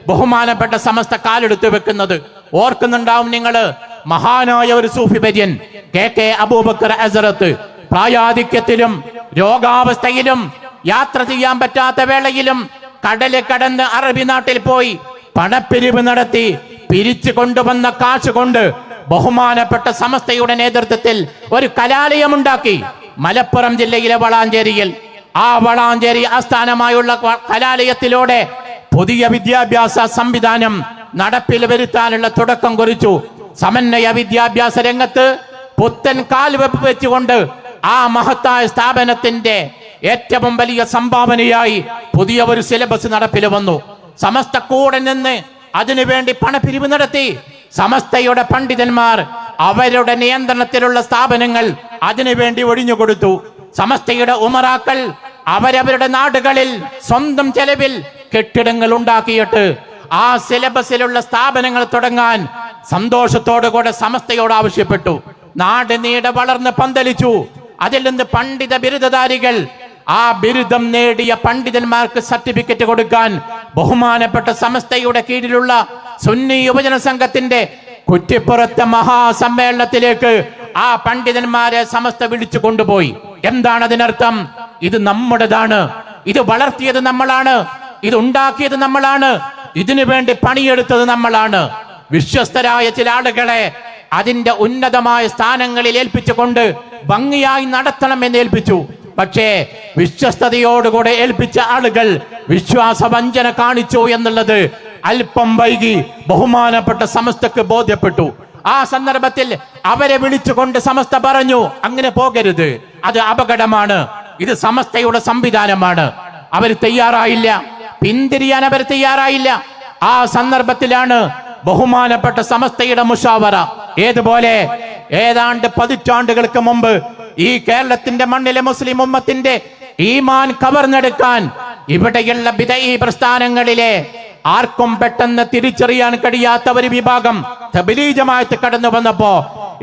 ബഹുമാനപ്പെട്ട സമസ്ത കാലെടുത്ത് വെക്കുന്നത് ഓർക്കുന്നുണ്ടാവും നിങ്ങള്. മഹാനായ ഒരു സൂഫി വര്യൻ KK അബൂബക്കർ ഹസ്രത്ത് പ്രായാധിക്യത്തിലും രോഗാവസ്ഥയിലും യാത്ര ചെയ്യാൻ പറ്റാത്ത വേളയിലും കടല് കടന്ന് അറബി നാട്ടിൽ പോയി പണപ്പിരിവ് നടത്തി പിരിച്ചു കൊണ്ടുവന്ന കാശ് കൊണ്ട് ബഹുമാനപ്പെട്ട സമസ്തയുടെ നേതൃത്വത്തിൽ ഒരു കലാലയമുണ്ടാക്കി മലപ്പുറം ജില്ലയിലെ വളാഞ്ചേരിയിൽ. ആ വളാഞ്ചേരി ആസ്ഥാനമായുള്ള കലാലയത്തിലൂടെ പുതിയ വിദ്യാഭ്യാസ സംവിധാനം നടപ്പിൽ വരുത്താനുള്ള തുടക്കം കുറിച്ചു. സമന്വയ വിദ്യാഭ്യാസ രംഗത്ത് പുത്തൻ കാൽവെപ്പ് വെച്ചുകൊണ്ട് ആ മഹത്തായ സ്ഥാപനത്തിന്റെ ഏറ്റവും വലിയ സംഭാവനയായി പുതിയ ഒരു സിലബസ് നടപ്പിൽ വന്നു. സമസ്ത കൂടെ നിന്ന് അതിനുവേണ്ടി പണപ്പിരിവ് നടത്തി. സമസ്തയുടെ പണ്ഡിതന്മാർ അവരുടെ നിയന്ത്രണത്തിലുള്ള സ്ഥാപനങ്ങൾ അതിനുവേണ്ടി ഒഴിഞ്ഞുകൊടുത്തു. സമസ്തയുടെ ഉമറാക്കൾ അവരവരുടെ നാടുകളിൽ സ്വന്തം ചെലവിൽ കെട്ടിടങ്ങൾ ഉണ്ടാക്കിയിട്ട് ആ സിലബസിലുള്ള സ്ഥാപനങ്ങൾ തുടങ്ങാൻ സന്തോഷത്തോടുകൂടെ സമസ്തയോട് ആവശ്യപ്പെട്ടു. നാട് നീടെ വളർന്ന് പന്തലിച്ചു. അതിൽ നിന്ന് പണ്ഡിത ബിരുദധാരികൾ, ആ ബിരുദം നേടിയ പണ്ഡിതന്മാർക്ക് സർട്ടിഫിക്കറ്റ് കൊടുക്കാൻ ബഹുമാനപ്പെട്ട സമസ്തയുടെ കീഴിലുള്ള സുന്നി യുവജന സംഘത്തിന്റെ കുറ്റിപ്പുറത്തെ മഹാസമ്മേളനത്തിലേക്ക് ആ പണ്ഡിതന്മാരെ സമസ്ത വിളിച്ചു കൊണ്ടുപോയി. എന്താണ് അതിനർത്ഥം? ഇത് നമ്മുടേതാണ്, ഇത് വളർത്തിയത് നമ്മളാണ്, ഇത് ഉണ്ടാക്കിയത് നമ്മളാണ്, ഇതിനു വേണ്ടി പണിയെടുത്തത് നമ്മളാണ്. വിശ്വസ്തരായ ചില ആളുകളെ അതിന്റെ ഉന്നതമായ സ്ഥാനങ്ങളിൽ ഏൽപ്പിച്ചുകൊണ്ട് ഭംഗിയായി നടത്തണമെന്ന് ഏൽപ്പിച്ചു. പക്ഷേ വിശ്വസ്തയോടുകൂടെ ഏൽപ്പിച്ച ആളുകൾ വിശ്വാസവഞ്ചന കാണിച്ചു എന്നുള്ളത് അല്പം വൈകി ബഹുമാനപ്പെട്ട സമസ്തക്ക് ബോധ്യപ്പെട്ടു. ആ സന്ദർഭത്തിൽ അവരെ വിളിച്ചുകൊണ്ട് സമസ്ത പറഞ്ഞു, അങ്ങനെ പോകരുത്, അത് അപകടമാണ്, ഇത് സമസ്തയുടെ സംവിധാനമാണ്. അവർ തയ്യാറായില്ല, പിന്തിരിയാൻ അവർ തയ്യാറായില്ല. ആ സന്ദർഭത്തിലാണ് ബഹുമാനപ്പെട്ട സമസ്തയുടെ മുഷാവറ. ഏതുപോലെ ഏതാണ്ട് 10 പതിറ്റാണ്ടുകൾക്ക് മുമ്പ് ഈ കേരളത്തിന്റെ മണ്ണിലെ മുസ്ലിം ഉമ്മത്തിന്റെ ഈമാൻ കവർന്നെടുക്കാൻ ഇവിടെയുള്ള ബിദഈ പ്രസ്ഥാനങ്ങളിലെ ആർക്കും പെട്ടെന്ന് തിരിച്ചറിയാൻ കഴിയാത്ത ഒരു വിഭാഗം തബ്ലീഗ് ജമാഅത്ത് കടന്നു വന്നപ്പോ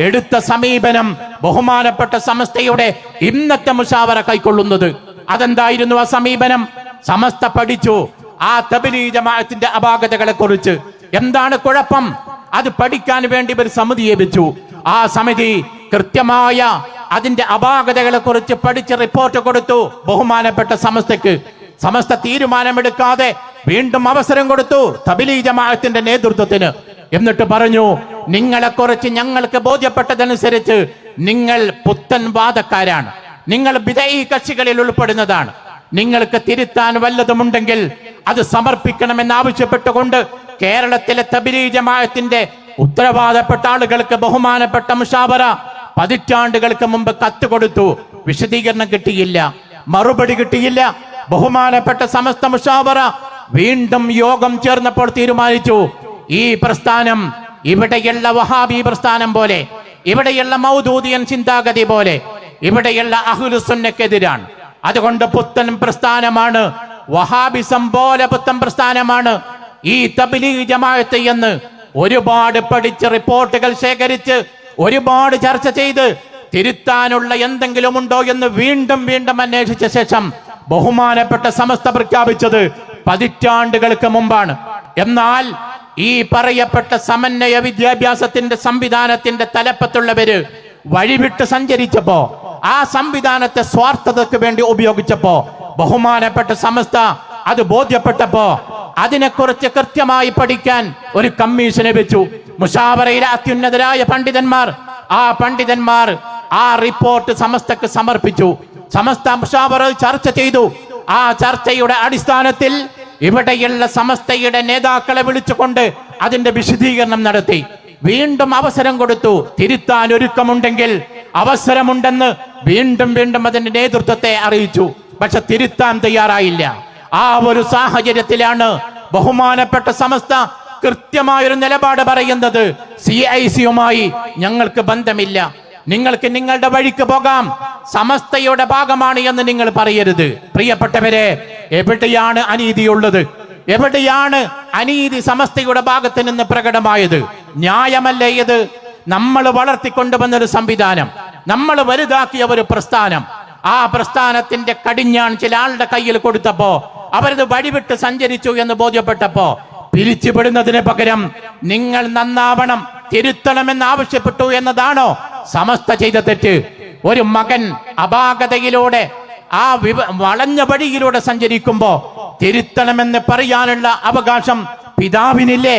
എടുത്ത സമീപനം ബഹുമാനപ്പെട്ട സമസ്തയുടെ ഇന്നത്തെ മുഷാവറ കൈക്കൊള്ളുന്നത്. അതെന്തായിരുന്നു ആ സമീപനം? സമസ്ത പഠിച്ചു ആ തബ്ലീഗ് ജമാഅത്തിന്റെ അപാകതകളെ കുറിച്ച്. എന്താണ് കുഴപ്പം? അത് പഠിക്കാൻ വേണ്ടി ഒരു സമിതിയെ വെച്ചു. ആ സമിതി കൃത്യമായ അതിന്റെ അപാകതകളെ കുറിച്ച് പഠിച്ച് റിപ്പോർട്ട് കൊടുത്തു ബഹുമാനപ്പെട്ട സമസ്തക്ക്. സമസ്ത തീരുമാനമെടുക്കാതെ വീണ്ടും അവസരം കൊടുത്തു തബ്ലീഗ് ജമാഅത്തിന്റെ നേതൃത്വത്തിന്. എന്നിട്ട് പറഞ്ഞു, നിങ്ങളെക്കുറിച്ച് ഞങ്ങൾക്ക് ബോധ്യപ്പെട്ടതനുസരിച്ച് നിങ്ങൾ പുത്തൻ വാദക്കാരാണ്, നിങ്ങൾ ബിദഈ കക്ഷികളിൽ ഉൾപ്പെടുന്നതാണ്, നിങ്ങൾക്ക് തിരുത്താൻ വല്ലതുമുണ്ടെങ്കിൽ അത് സമർപ്പിക്കണമെന്ന് ആവശ്യപ്പെട്ടുകൊണ്ട് കേരളത്തിലെ തബ്ലീഗ് ജമാഅത്തിന്റെ ഉത്തരവാദപ്പെട്ട ആളുകൾക്ക് ബഹുമാനപ്പെട്ട മുഷാവറ 10 പതിറ്റാണ്ടുകൾക്ക് മുമ്പ് കത്ത് കൊടുത്തു. വിശദീകരണം കിട്ടിയില്ല, മറുപടി കിട്ടിയില്ല. ബഹുമാനപ്പെട്ട സമസ്ത മുഷാവറ വീണ്ടും യോഗം ചേർന്നപ്പോൾ തീരുമാനിച്ചു, ഈ പ്രസ്ഥാനം ഇവിടെയുള്ള വഹാബി പ്രസ്ഥാനം പോലെ, ഇവിടെയുള്ള മൗദൂദിയൻ ചിന്താഗതി പോലെ, ഇവിടെയുള്ള അഹ്ലുസുന്നക്കെതിരാണ്. അതുകൊണ്ട് പുത്തൻ പ്രസ്ഥാനമാണ്, വഹാബിസം പോലെ പുത്തൻ പ്രസ്ഥാനമാണ് ഈ തബ്ലീഗ് ജമാഅത്ത് എന്ന് ഒരുപാട് പഠിച്ച് റിപ്പോർട്ടുകൾ ശേഖരിച്ച് ഒരുപാട് ചർച്ച ചെയ്ത് തിരുത്താനുള്ള എന്തെങ്കിലും ഉണ്ടോ എന്ന് വീണ്ടും വീണ്ടും അന്വേഷിച്ച ശേഷം ബഹുമാനപ്പെട്ട സമസ്ത പ്രഖ്യാപിച്ചത് പതിറ്റാണ്ടുകൾക്ക് മുമ്പാണ്. എന്നാൽ ഈ പറയപ്പെട്ട സമന്വയ വിദ്യാഭ്യാസത്തിന്റെ സംവിധാനത്തിന്റെ തലപ്പത്തുള്ളവര് വഴിവിട്ട് സഞ്ചരിച്ചപ്പോ, ആ സംവിധാനത്തെ സ്വാർത്ഥതയ്ക്ക് വേണ്ടി ഉപയോഗിച്ചപ്പോ, ബഹുമാനപ്പെട്ട സമസ്ത അത് ബോധ്യപ്പെട്ടപ്പോ അതിനെക്കുറിച്ച് കൃത്യമായി പഠിക്കാൻ ഒരു കമ്മീഷനെ വെച്ചു. മുശാവറയിലെ അത്യുന്നതരായ പണ്ഡിതന്മാർ, ആ പണ്ഡിതന്മാർ ആ റിപ്പോർട്ട് സമസ്തക്ക് സമർപ്പിച്ചു. സമസ്ത മുശാവറ ചർച്ച ചെയ്തു. ആ ചർച്ചയുടെ അടിസ്ഥാനത്തിൽ ഇവിടെയുള്ള സമസ്തയുടെ നേതാക്കളെ വിളിച്ചുകൊണ്ട് അതിന്റെ വിശദീകരണം നടത്തി. വീണ്ടും അവസരം കൊടുത്തു. തിരുത്താൻ ഒരുക്കമുണ്ടെങ്കിൽ അവസരമുണ്ടെന്ന് വീണ്ടും വീണ്ടും അതിന്റെ നേതൃത്വത്തെ അറിയിച്ചു. പക്ഷെ തിരുത്താൻ തയ്യാറായില്ല. ആ ഒരു സാഹചര്യത്തിലാണ് ബഹുമാനപ്പെട്ട സമസ്ത കൃത്യമായൊരു നിലപാട് പറയുന്നത്. CIC-യുമായി ഞങ്ങൾക്ക് ബന്ധമില്ല, നിങ്ങൾക്ക് നിങ്ങളുടെ വഴിക്ക് പോകാം, സമസ്തയുടെ ഭാഗമാണ് എന്ന് നിങ്ങൾ പറയരുത്. പ്രിയപ്പെട്ടവരെ, എവിടെയാണ് അനീതിയുള്ളത്? എവിടെയാണ് അനീതി സമസ്തയുടെ ഭാഗത്ത് നിന്ന് പ്രകടമായത്? ന്യായമല്ലേ ഇത്? നമ്മൾ വളർത്തിക്കൊണ്ടുവന്നൊരു സംവിധാനം, നമ്മൾ വലുതാക്കിയ ഒരു പ്രസ്ഥാനം, ആ പ്രസ്ഥാനത്തിന്റെ കടിഞ്ഞാൺ ചില ആളുടെ കയ്യിൽ കൊടുത്തപ്പോ അവരത് വഴിവിട്ട് സഞ്ചരിച്ചു എന്ന് ബോധ്യപ്പെട്ടപ്പോ പിരിച്ചുവിടുന്നതിന് പകരം നിങ്ങൾ നന്നാവണം, തിരുത്തണമെന്ന് ആവശ്യപ്പെട്ടു എന്നതാണോ സമസ്ത ചെയ്ത തെറ്റ്? ഒരു മകൻ അപാകതയിലൂടെ ആ വളഞ്ഞ വഴിയിലൂടെ സഞ്ചരിക്കുമ്പോ തിരുത്തണമെന്ന് പറയാനുള്ള അവകാശം പിതാവിനില്ലേ?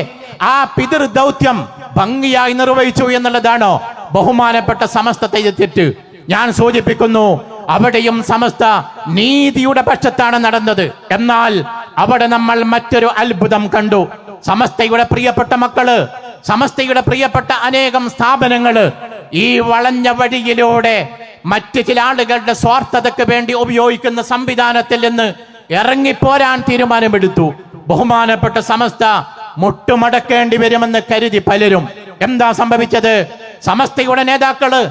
ആ പിതൃ ദൗത്യം ഭംഗിയായി നിർവഹിച്ചു എന്നുള്ളതാണോ ബഹുമാനപ്പെട്ട സമസ്ത ചെയ്ത തെറ്റ്? ഞാൻ സൂചിപ്പിക്കുന്നു, അവിടെയും സമസ്ത നീതിയുടെ പക്ഷത്താണ് നടന്നത്. എന്നാൽ അവിടെ നമ്മൾ മറ്റൊരു അത്ഭുതം കണ്ടു. സമസ്തയുടെ പ്രിയപ്പെട്ട മക്കള്, സമസ്തയുടെ പ്രിയപ്പെട്ട അനേകം സ്ഥാപനങ്ങള് ഈ വളഞ്ഞ വഴിയിലൂടെ മറ്റ് ചില ആളുകളുടെ സ്വാർത്ഥതയ്ക്ക് വേണ്ടി ഉപയോഗിക്കുന്ന സംവിധാനത്തിൽ നിന്ന് ഇറങ്ങിപ്പോരാൻ തീരുമാനമെടുത്തു. ബഹുമാനപ്പെട്ട സമസ്ത മുട്ടുമടക്കേണ്ടി വരുമെന്ന് കരുതി പലരും. എന്താ സംഭവിച്ചത്? സമസ്തയുടെ നേതാക്കള്,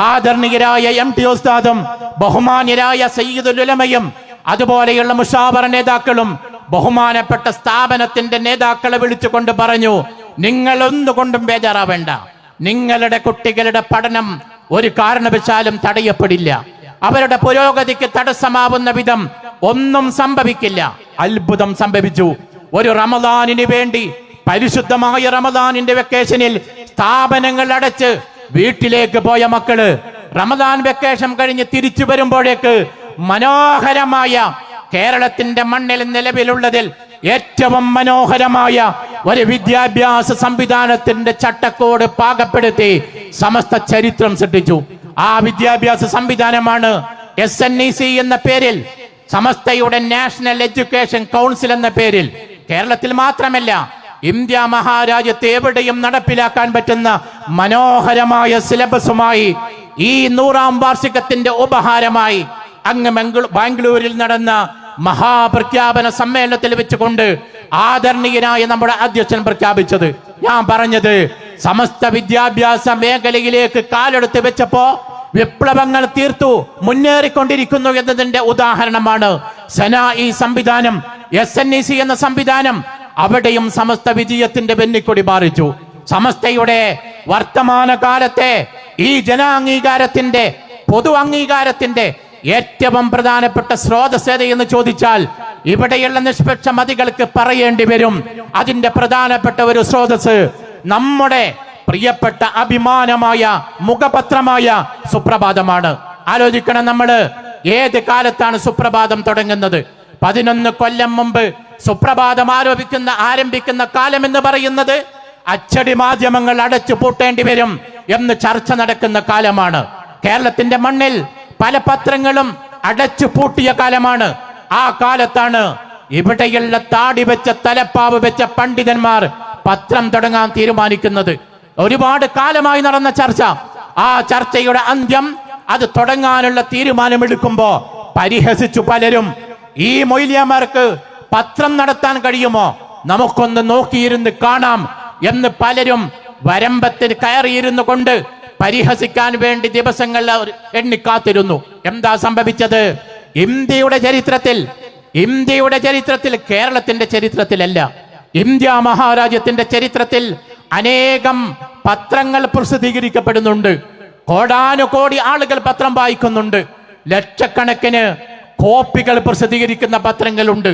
ആദരണീയരായ MT ഉസ്താദും ബഹുമാന്യരായ സയ്യിദുൽ ഉലമയും അതുപോലെയുള്ള മുശാവറ നേതാക്കളും ബഹുമാനപ്പെട്ട സ്ഥാപനത്തിന്റെ നേതാക്കളെ വിളിച്ചുകൊണ്ട് പറഞ്ഞു, നിങ്ങൾ ഒന്നുകൊണ്ടും ബേജാറാവേണ്ട, നിങ്ങളുടെ കുട്ടികളുടെ പഠനം ഒരു കാരണവശാലും തടയപ്പെടില്ല, അവരുടെ പുരോഗതിക്ക് തടസ്സമാവുന്ന വിധം ഒന്നും സംഭവിക്കില്ല. അത്ഭുതം സംഭവിച്ചു. ഒരു റമദാനിന് വേണ്ടി, പരിശുദ്ധമായ റമദാനിന്റെ വെക്കേഷനിൽ സ്ഥാപനങ്ങൾ അടച്ച് വീട്ടിലേക്ക് പോയ മക്കള് റമദാൻ വെക്കേഷൻ കഴിഞ്ഞ് തിരിച്ചു വരുമ്പോഴേക്ക് മനോഹരമായ, കേരളത്തിന്റെ മണ്ണിൽ നിലവിലുള്ളതിൽ ഏറ്റവും മനോഹരമായ ഒരു വിദ്യാഭ്യാസ സംവിധാനത്തിന്റെ ചട്ടക്കൂട് പാകപ്പെടുത്തി സമസ്ത ചരിത്രം സൃഷ്ടിച്ചു. ആ വിദ്യാഭ്യാസ സംവിധാനമാണ് SNEC എന്ന പേരിൽ, സമസ്തയുടെ നാഷണൽ എഡ്യൂക്കേഷൻ കൗൺസിൽ എന്ന പേരിൽ കേരളത്തിൽ മാത്രമല്ല ഇന്ത്യ മഹാരാജ്യത്ത് എവിടെയും നടപ്പിലാക്കാൻ പറ്റുന്ന മനോഹരമായ സിലബസുമായി ഈ 100ാം വാർഷികത്തിന്റെ ഉപഹാരമായി അങ്ങ് ബാംഗ്ലൂരിൽ നടന്ന മഹാപ്രഖ്യാപന സമ്മേളനത്തിൽ വെച്ചുകൊണ്ട് ആദരണീയനായ നമ്മുടെ അധ്യക്ഷൻ പ്രഖ്യാപിച്ചത്. ഞാൻ പറഞ്ഞത്, സമസ്ത വിദ്യാഭ്യാസ മേഖലയിലേക്ക് കാലെടുത്ത് വെച്ചപ്പോ വിപ്ലവങ്ങൾ തീർത്തു മുന്നേറിക്കൊണ്ടിരിക്കുന്നു എന്നതിന്റെ ഉദാഹരണമാണ് സനാഇ സംവിധാനം, SNEC എന്ന സംവിധാനം. അവിടെയും സമസ്ത വിജയത്തിന്റെ വെന്നിക്കൊടി പാറിച്ചു. സമസ്തയുടെ വർത്തമാനകാലത്തെ ഈ ജനാംഗീകാരത്തിന്റെ, പൊതു അംഗീകാരത്തിന്റെ ഏറ്റവും പ്രധാനപ്പെട്ട സ്രോതസ് എന്ന് ചോദിച്ചാൽ ഇവിടെയുള്ള നിഷ്പക്ഷ മതികൾക്ക് പറയേണ്ടി വരും. അതിന്റെ പ്രധാനപ്പെട്ട ഒരു സ്രോതസ് നമ്മുടെ പ്രിയപ്പെട്ട അഭിമാനമായ മുഖപത്രമായ സുപ്രഭാതമാണ്. ആലോചിക്കണം, നമ്മള് ഏത് കാലത്താണ് സുപ്രഭാതം തുടങ്ങുന്നത്? 11 കൊല്ലം മുമ്പ് സുപ്രഭാതം ആരംഭിക്കുന്ന കാലം എന്ന് പറയുന്നത് അച്ചടി മാധ്യമങ്ങൾ അടച്ചു പൂട്ടേണ്ടി വരും എന്ന് ചർച്ച നടക്കുന്ന കാലമാണ്. കേരളത്തിന്റെ മണ്ണിൽ പല പത്രങ്ങളും അടച്ചു പൂട്ടിയ കാലമാണ്. ആ കാലത്താണ് ഇവിടെയുള്ള താടി വെച്ച, തലപ്പാവ് വെച്ച പണ്ഡിതന്മാർ പത്രം തുടങ്ങാൻ തീരുമാനിക്കുന്നത്. ഒരുപാട് കാലമായി നടന്ന ചർച്ച, ആ ചർച്ചയുടെ അന്ത്യം അത് തുടങ്ങാനുള്ള തീരുമാനമെടുക്കുമ്പോ പരിഹസിച്ചു പലരും. ഈ മൊയ്ലിയാമാർക്ക് പത്രം നടത്താൻ കഴിയുമോ? നമുക്കൊന്ന് നോക്കിയിരുന്ന് കാണാം എന്ന് പലരും വരമ്പത്തിൽ കയറിയിരുന്നു കൊണ്ട് പരിഹസിക്കാൻ വേണ്ടി ദിവസങ്ങൾ എണ്ണിക്കാത്തിരുന്നു. എന്താ സംഭവിച്ചത്? ഇന്ത്യയുടെ ചരിത്രത്തിൽ, കേരളത്തിന്റെ ചരിത്രത്തിലല്ല, ഇന്ത്യ മഹാരാജ്യത്തിന്റെ ചരിത്രത്തിൽ അനേകം പത്രങ്ങൾ പ്രസിദ്ധീകരിക്കപ്പെടുന്നുണ്ട്. കോടാനുകോടി ആളുകൾ പത്രം വായിക്കുന്നുണ്ട്. ലക്ഷക്കണക്കിന് കോപ്പികൾ പ്രസിദ്ധീകരിക്കുന്ന പത്രങ്ങളുണ്ട്,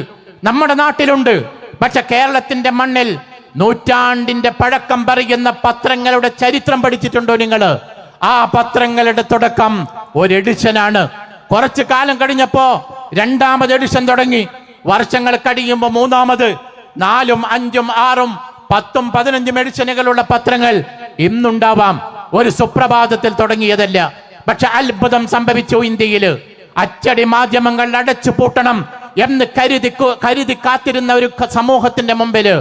നമ്മുടെ നാട്ടിലുണ്ട്. പക്ഷെ കേരളത്തിന്റെ മണ്ണിൽ നൂറ്റാണ്ടിന്റെ പഴക്കം പറയുന്ന പത്രങ്ങളുടെ ചരിത്രം പഠിച്ചിട്ടുണ്ടോ നിങ്ങൾ? ആ പത്രങ്ങളുടെ തുടക്കം ഒരു എഡിഷനാണ്. കുറച്ചു കാലം കഴിഞ്ഞപ്പോ രണ്ടാമത് എഡിഷൻ തുടങ്ങി. വർഷങ്ങൾ കഴിയുമ്പോൾ മൂന്നാമത്, 4ഉം 5ഉം 6ഉം 10ഉം 15ഉം എഡിഷനുകളുള്ള പത്രങ്ങൾ ഇന്നുണ്ടാവാം. ഒരു സുപ്രഭാതത്തിൽ തുടങ്ങിയതല്ല. പക്ഷെ അത്ഭുതം സംഭവിച്ചു ഇന്ത്യയില്. അച്ചടി മാധ്യമങ്ങൾ അടച്ചു പൂട്ടണം എന്ന് കരുതി കാത്തിരുന്ന ഒരു സമൂഹത്തിന്റെ മുമ്പില്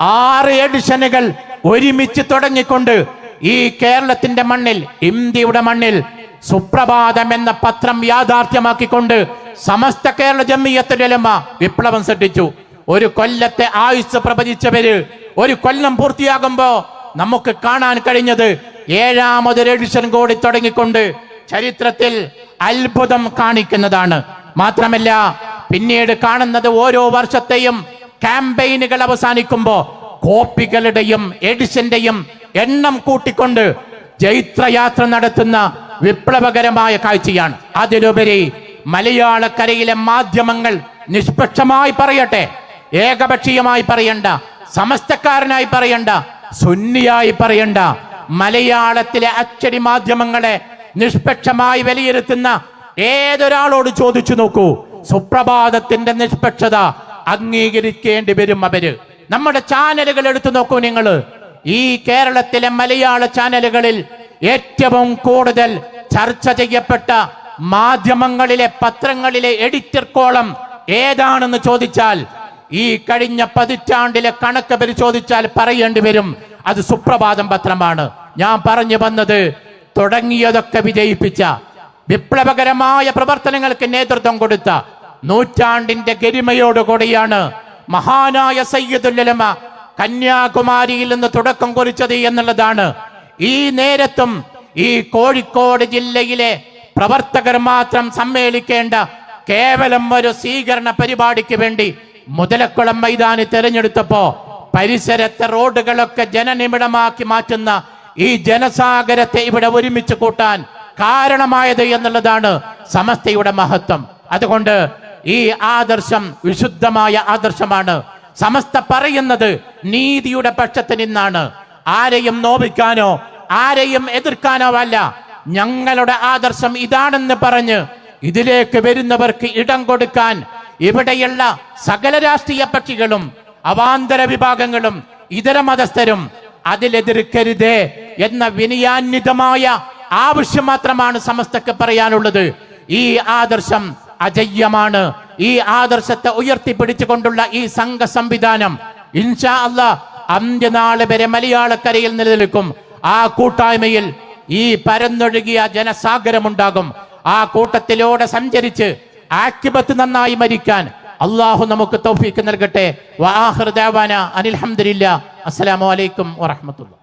6 എഡിഷനുകൾ ഒരുമിച്ച് തുടങ്ങിക്കൊണ്ട് ഈ കേരളത്തിന്റെ മണ്ണിൽ, ഇന്ത്യയുടെ മണ്ണിൽ സുപ്രഭാതം എന്ന പത്രം യാഥാർത്ഥ്യമാക്കിക്കൊണ്ട് സമസ്ത കേരള ജംഇയ്യത്തുൽ ഉലമ വിപ്ലവം സൃഷ്ടിച്ചു. ഒരു കൊല്ലത്തെ ആയുസ് പ്രവചിച്ചവര് ഒരു കൊല്ലം പൂർത്തിയാകുമ്പോ നമുക്ക് കാണാൻ കഴിഞ്ഞത് 7ാമതൊരു എഡിഷൻ കൂടി തുടങ്ങിക്കൊണ്ട് ചരിത്രത്തിൽ അത്ഭുതം കാണിക്കുന്നതാണ്. മാത്രമല്ല പിന്നീട് കാണുന്നത് ഓരോ വർഷത്തെയും ക്യാമ്പയിനുകൾ അവസാനിക്കുമ്പോ കോപ്പികളുടെയും എഡിഷന്റെയും എണ്ണം കൂട്ടിക്കൊണ്ട് ജൈത്രയാത്ര നടത്തുന്ന വിപ്ലവകരമായ കാഴ്ചയാണ്. അതിലുപരി മലയാളക്കരയിലെ മാധ്യമങ്ങൾ നിഷ്പക്ഷമായി പറയട്ടെ, ഏകപക്ഷീയമായി പറയണ്ട, സമസ്തക്കാരനായി പറയണ്ട, സുന്നിയായി പറയണ്ട, മലയാളത്തിലെ അച്ചടി മാധ്യമങ്ങളെ നിഷ്പക്ഷമായി വിലയിരുത്തുന്ന ഏതൊരാളോട് ചോദിച്ചു നോക്കൂ, സുപ്രഭാതത്തിന്റെ നിഷ്പക്ഷത അംഗീകരിക്കേണ്ടി വരും അവര്. നമ്മുടെ ചാനലുകൾ എടുത്തു നോക്കൂ നിങ്ങൾ. ഈ കേരളത്തിലെ മലയാള ചാനലുകളിൽ ഏറ്റവും കൂടുതൽ ചർച്ച ചെയ്യപ്പെട്ട മാധ്യമങ്ങളിലെ പത്രങ്ങളിലെ എഡിറ്റർ കോളം ഏതാണെന്ന് ചോദിച്ചാൽ, ഈ കഴിഞ്ഞ പതിറ്റാണ്ടിലെ കണക്ക് പരിശോധിച്ചാൽ പറയേണ്ടി വരും അത് സുപ്രഭാതം പത്രമാണ്. ഞാൻ പറഞ്ഞു വന്നത്, തുടങ്ങിയതൊക്കെ വിജയിപ്പിച്ച, വിപ്ലവകരമായ പ്രവർത്തനങ്ങൾക്ക് നേതൃത്വം കൊടുത്ത, നൂറ്റാണ്ടിന്റെ ഗരിമയോടുകൂടിയാണ് മഹാനായ സയ്യിദുൽ ഉലമ കന്യാകുമാരിയിൽ നിന്ന് തുടക്കം കുറിച്ചത് എന്നുള്ളതാണ്. ഈ നേരത്തും ഈ കോഴിക്കോട് ജില്ലയിലെ പ്രവർത്തകർ മാത്രം സമ്മേളിക്കേണ്ട കേവലം ഒരു സ്വീകരണ പരിപാടിക്ക് വേണ്ടി മുതലക്കുളം മൈതാനി തെരഞ്ഞെടുത്തപ്പോ പരിസരത്തെ റോഡുകളൊക്കെ ജനനിമിടമാക്കി മാറ്റുന്ന ഈ ജനസാഗരത്തെ ഇവിടെ ഒരുമിച്ച് കൂട്ടാൻ കാരണമായത് എന്നുള്ളതാണ് സമസ്തയുടെ മഹത്വം. അതുകൊണ്ട് ഈ ആദർശം വിശുദ്ധമായ ആദർശമാണ്. സമസ്ത പറയുന്നത് നീതിയുടെ പക്ഷത്ത് നിന്നാണ്. ആരെയും നോവിക്കാനോ ആരെയും എതിർക്കാനോ അല്ല. ഞങ്ങളുടെ ആദർശം ഇതാണെന്ന് പറഞ്ഞ് ഇതിലേക്ക് വരുന്നവർക്ക് ഇടം കൊടുക്കാൻ ഇവിടെയുള്ള സകല രാഷ്ട്രീയ കക്ഷികളും അവാന്തര വിഭാഗങ്ങളും ഇതര മതസ്ഥരും അതിലെതിർക്കരുതേ എന്ന വിനയാന്വിതമായ ആവശ്യം മാത്രമാണ് സമസ്തക്ക് പറയാനുള്ളത്. ഈ ആദർശം അജയ്യമാണ്. ഈ ആദർശത്തെ ഉയർത്തിപ്പിടിച്ചുകൊണ്ടുള്ള ഈ സംഘ സംവിധാനം ഇൻഷാ അല്ലാഹ് അന്ത്യനാള് വരെ മലയാളക്കരയിൽ നിലനിൽക്കും. ആ കൂട്ടായ്മയിൽ ഈ പരന്നൊഴുകിയ ജനസാഗരമുണ്ടാകും. ആ കൂട്ടത്തിലൂടെ സഞ്ചരിച്ച് ആഖിബത്ത് നന്നായി മരിക്കാൻ അള്ളാഹു നമുക്ക് തൗഫീഖ് നൽകട്ടെ. വആഖിറു ദഅവാന അനിൽ ഹംദുലില്ലാഹ്. അസ്സലാമു അലൈക്കും വറഹ്മത്തുള്ളാഹി.